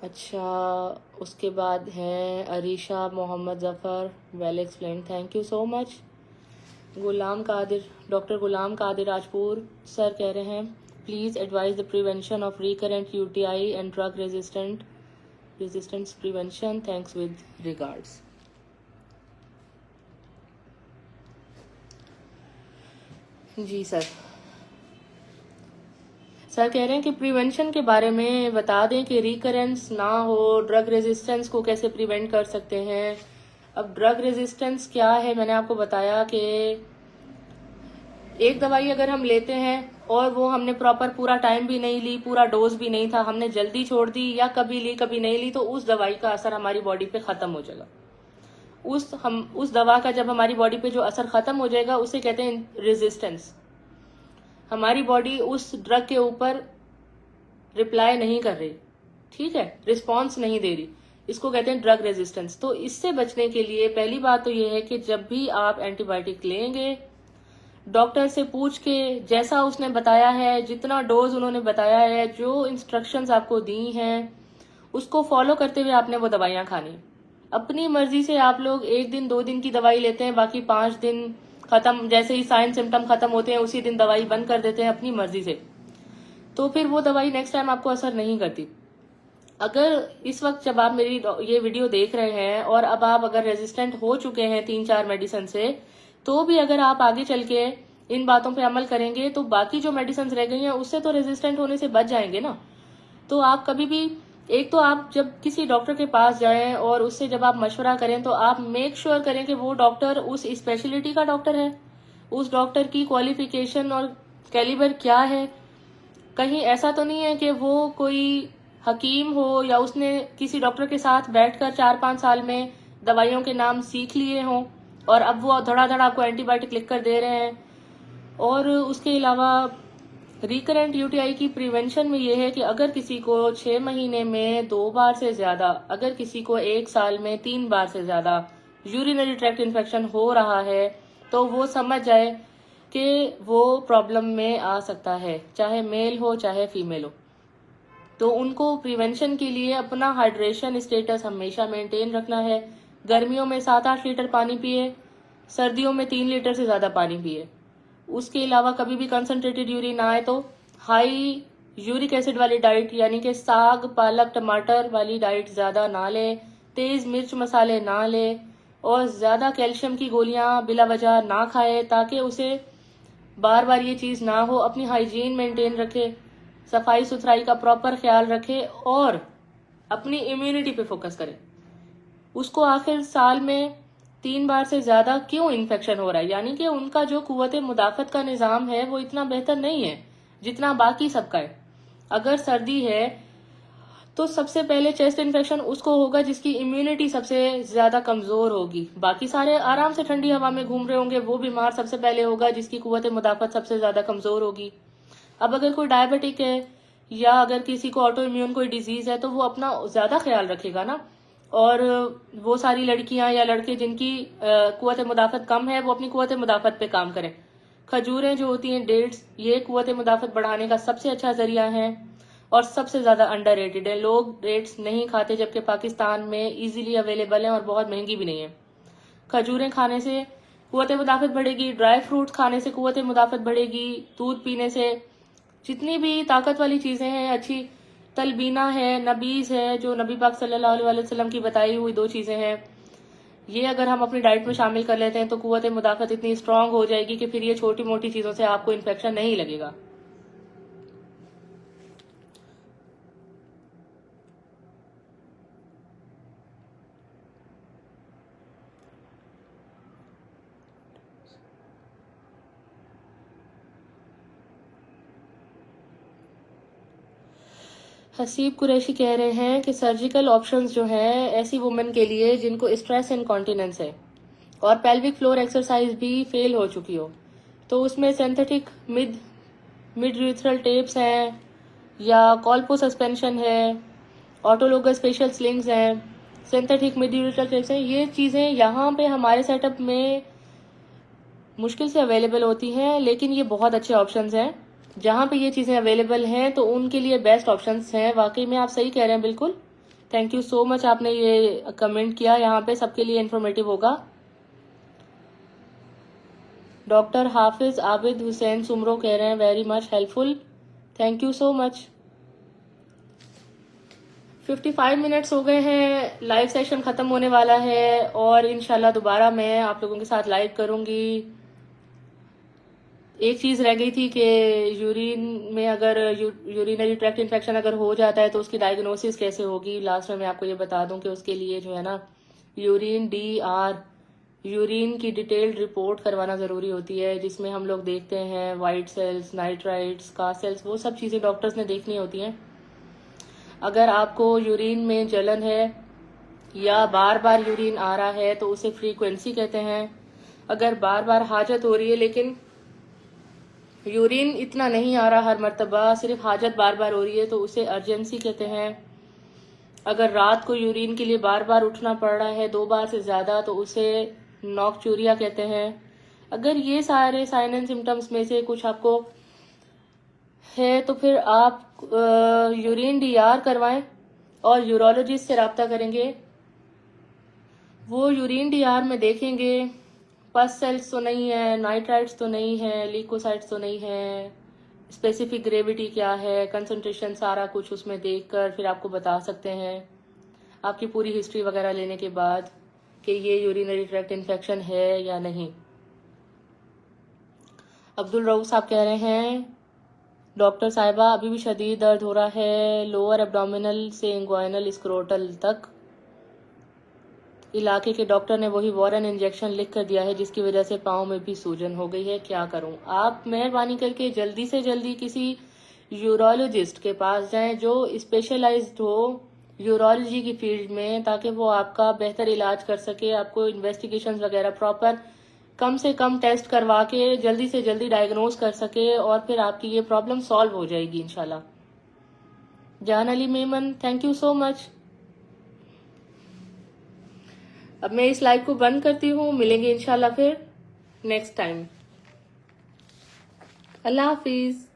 अच्छा, उसके बाद हैं Arisha Mohammad Zafar, well explain, thank you so much. Ghulam Qadir, doctor Ghulam Qadir Rajpur sir कह रहे हैं, please advise the prevention of recurrent UTI and drug resistance prevention, thanks with regards. जी सर कह रहे हैं कि प्रिवेंशन के बारे में बता दें कि रिकरेंस ना हो, ड्रग रेजिस्टेंस को कैसे प्रिवेंट कर सकते हैं। अब ड्रग रेजिस्टेंस क्या है, मैंने आपको बताया कि एक दवाई अगर हम लेते हैं और वो हमने प्रॉपर पूरा टाइम भी नहीं ली, पूरा डोज भी नहीं था, हमने जल्दी छोड़ दी या कभी ली कभी नहीं ली, तो उस दवाई का असर हमारी बॉडी पे खत्म हो जाएगा। उस दवा का जब हमारी बॉडी पे जो असर खत्म हो जाएगा उसे कहते हैं रेजिस्टेंस। हमारी बॉडी उस ड्रग के ऊपर रिप्लाई नहीं कर रही, ठीक है, रिस्पॉन्स नहीं दे रही, इसको कहते हैं ड्रग रेजिस्टेंस। तो इससे बचने के लिए पहली बात तो ये है कि जब भी आप एंटीबायोटिक लेंगे, डॉक्टर से पूछ के जैसा उसने बताया है, जितना डोज उन्होंने बताया है, जो इंस्ट्रक्शंस आपको दी हैं, उसको फॉलो करते हुए आपने वो दवाइयां खानी। अपनी मर्जी से आप लोग 1 दिन 2 दिन की दवाई लेते हैं, बाकी 5 दिन खत्म, जैसे ही साइन सिम्टम खत्म होते हैं उसी दिन दवाई बंद कर देते हैं अपनी मर्जी से, तो फिर वो दवाई नेक्स्ट टाइम आपको असर नहीं करती। अगर इस वक्त जब आप मेरी ये वीडियो देख रहे हैं और अब आप अगर रेजिस्टेंट हो चुके हैं 3-4 मेडिसिन से, तो भी अगर आप आगे चल के इन बातों पे अमल करेंगे तो बाकी जो मेडिसिन रह गई हैं उससे तो रेजिस्टेंट होने से बच जाएंगे ना। तो आप कभी भी, एक तो आप जब किसी डॉक्टर के पास जाएं और उससे जब आप मशवरा करें तो आप मेक श्योर करें कि वो डॉक्टर उस स्पेशलिटी का डॉक्टर है, उस डॉक्टर की क्वालिफिकेशन और कैलिबर क्या है। कहीं ऐसा तो नहीं है कि वो कोई हकीम हो या उसने किसी डॉक्टर के साथ बैठकर 4-5 साल में दवाइयों के नाम सीख लिए हों और अब वो धड़ाधड़ आपको एंटीबायोटिक लिख कर दे रहे हैं। और उसके अलावा रिकरेंट यूटीआई की प्रिवेंशन में ये है कि अगर किसी को 6 महीने में 2 बार से ज्यादा, अगर किसी को 1 साल में 3 बार से ज्यादा यूरिनरी ट्रैक्ट इन्फेक्शन हो रहा है तो वो समझ जाए कि वो प्रॉब्लम में आ सकता है, चाहे मेल हो चाहे फीमेल हो। तो उनको प्रिवेंशन के लिए अपना हाइड्रेशन स्टेटस हमेशा मेंटेन रखना है। गर्मियों में 7-8 लीटर पानी पिए, सर्दियों में 3 लीटर से ज्यादा पानी पिए। उसके अलावा कभी भी कंसंट्रेटेड यूरिन आए तो हाई यूरिक एसिड वाली डाइट, यानी कि साग पालक टमाटर वाली डाइट ज्यादा ना ले, तेज मिर्च मसाले ना ले और ज्यादा कैल्शियम की गोलियां बिला वजह ना खाए, ताकि उसे बार बार ये चीज ना हो। अपनी हाइजीन मेंटेन रखे, सफाई सुथराई का प्रॉपर ख्याल रखे और अपनी इम्यूनिटी पे फोकस करे। उसको आखिर साल में 3 बार से ज्यादा क्यों इन्फेक्शन हो रहा है, यानी कि उनका जो कुव्वते मुदाफत का निजाम है वो इतना बेहतर नहीं है जितना बाकी सबका है। अगर सर्दी है तो सबसे पहले चेस्ट इन्फेक्शन उसको होगा जिसकी इम्यूनिटी सबसे ज्यादा कमजोर होगी। बाकी सारे आराम से ठंडी हवा में घूम रहे होंगे, वो बीमार सबसे पहले होगा जिसकी कुव्वते मुदाफत सबसे ज्यादा कमजोर होगी। अब अगर कोई डायबिटिक है या अगर किसी को ऑटो इम्यून कोई डिजीज है तो वो अपना ज्यादा ख्याल रखेगा ना। और वो सारी लड़कियां या लड़के जिनकी कुव्वत मुदाफत कम है वो अपनी कुव्वत मुदाफत पे काम करें। खजूरें जो होती हैं, डेट्स, ये कुव्वत मुदाफत बढ़ाने का सबसे अच्छा जरिया है और सबसे ज्यादा अंडररेटेड है। लोग डेट्स नहीं खाते जबकि पाकिस्तान में इजीली अवेलेबल है और बहुत महंगी भी नहीं है। खजूरें खाने से कुव्वत मुदाफत बढ़ेगी, ड्राई फ्रूट्स खाने से कुव्वत मुदाफत बढ़ेगी, दूध पीने से, जितनी भी ताकत वाली चीजें हैं अच्छी, तलबीना है, नबीज है, जो नबी पाक सल्लल्लाहु अलैहि वसल्लम की बताई हुई 2 चीजें हैं, ये अगर हम अपनी डाइट में शामिल कर लेते हैं तो कुव्वत मुदाफत इतनी स्ट्रांग हो जाएगी कि फिर ये छोटी मोटी चीजों से आपको इन्फेक्शन नहीं लगेगा। हसीब कुरैशी कह रहे हैं कि सर्जिकल ऑप्शंस जो हैं ऐसी वुमेन के लिए जिनको स्ट्रेस इनकॉन्टिनेंस है और पेल्विक फ्लोर एक्सरसाइज भी फेल हो चुकी हो, तो उसमें सिंथेटिक मिड यूरेथ्रल टेप्स हैं या कॉल्पो सस्पेंशन है, ऑटोलोगस फेशियल स्लिंग्स हैं, सिंथेटिक मिड यूरेथ्रल टेप्स हैं। ये चीज़ें यहाँ पे हमारे सेटअप में मुश्किल से अवेलेबल होती हैं, लेकिन ये बहुत अच्छे ऑप्शंस हैं। जहाँ पे ये चीज़ें अवेलेबल हैं तो उनके लिए बेस्ट ऑप्शंस हैं। वाकई में आप सही कह रहे हैं, बिल्कुल। थैंक यू सो मच, आपने ये कमेंट किया, यहाँ पे सबके लिए इन्फॉर्मेटिव होगा। डॉक्टर हाफिज आबिद हुसैन सुमरो कह रहे हैं very much helpful, thank you so much. 55 minutes हो गए हैं, लाइव सेशन खत्म होने वाला है और इंशाल्लाह दोबारा मैं आप लोगों के साथ लाइव करूंगी। एक चीज रह गई थी कि यूरिन में अगर यूरिनरी ट्रैक्ट इन्फेक्शन अगर हो जाता है तो उसकी डायग्नोसिस कैसे होगी। लास्ट में मैं आपको ये बता दूं कि उसके लिए जो है ना, यूरिन की डिटेल्ड रिपोर्ट करवाना जरूरी होती है, जिसमें हम लोग देखते हैं white cells, nitrites, cast cells, वो सब चीजें डॉक्टर्स ने देखनी होती हैं। अगर आपको यूरिन में जलन है या बार बार यूरिन आ रहा है तो उसे फ्रीक्वेंसी कहते हैं। अगर बार बार हाजत हो रही है लेकिन यूरिन इतना नहीं आ रहा हर मर्तबा, सिर्फ हाजत बार बार हो रही है, तो उसे अर्जेंसी कहते हैं। अगर रात को यूरिन के लिए बार बार उठना पड़ रहा है 2 बार से ज़्यादा, तो उसे नॉक्चूरिया कहते हैं। अगर ये सारे साइन एंड सिम्टम्स में से कुछ आपको है तो फिर आप यूरिन डीआर करवाएं और यूरोलॉजिस्ट से रब्ता करेंगे। वो यूरिन डीआर में देखेंगे पस सेल्स तो नहीं है, नाइट्राइट्स तो नहीं है, ल्यूकोसाइट्स तो नहीं है, स्पेसिफिक ग्रेविटी क्या है, कंसंट्रेशन, सारा कुछ उसमें देखकर फिर आपको बता सकते हैं आपकी पूरी हिस्ट्री वगैरह लेने के बाद कि ये यूरिनरी ट्रैक्ट इन्फेक्शन है या नहीं। अब्दुल रऊफ साहब कह रहे हैं डॉक्टर साहिबा अभी भी शदीद दर्द हो रहा है लोअर एब्डोमिनल से इंग्वाइनल स्क्रोटल तक। इलाके के डॉक्टर ने वही वॉरन इंजेक्शन लिख कर दिया है जिसकी वजह से पाँव में भी सूजन हो गई है, क्या करूं? आप मेहरबानी करके जल्दी से जल्दी किसी यूरोलॉजिस्ट के पास जाएं जो स्पेशलाइज्ड हो यूरोलॉजी की फील्ड में, ताकि वो आपका बेहतर इलाज कर सके, आपको इन्वेस्टिगेशंस वगैरह प्रॉपर कम से कम टेस्ट करवा के जल्दी से जल्दी डायग्नोज कर सके और फिर आपकी ये प्रॉब्लम सॉल्व हो जाएगी इंशाल्लाह। जान Ali Memon, thank you so much. अब मैं इस लाइव को बंद करती हूँ, मिलेंगे इंशाल्लाह फिर नेक्स्ट टाइम। अल्लाह हाफिज।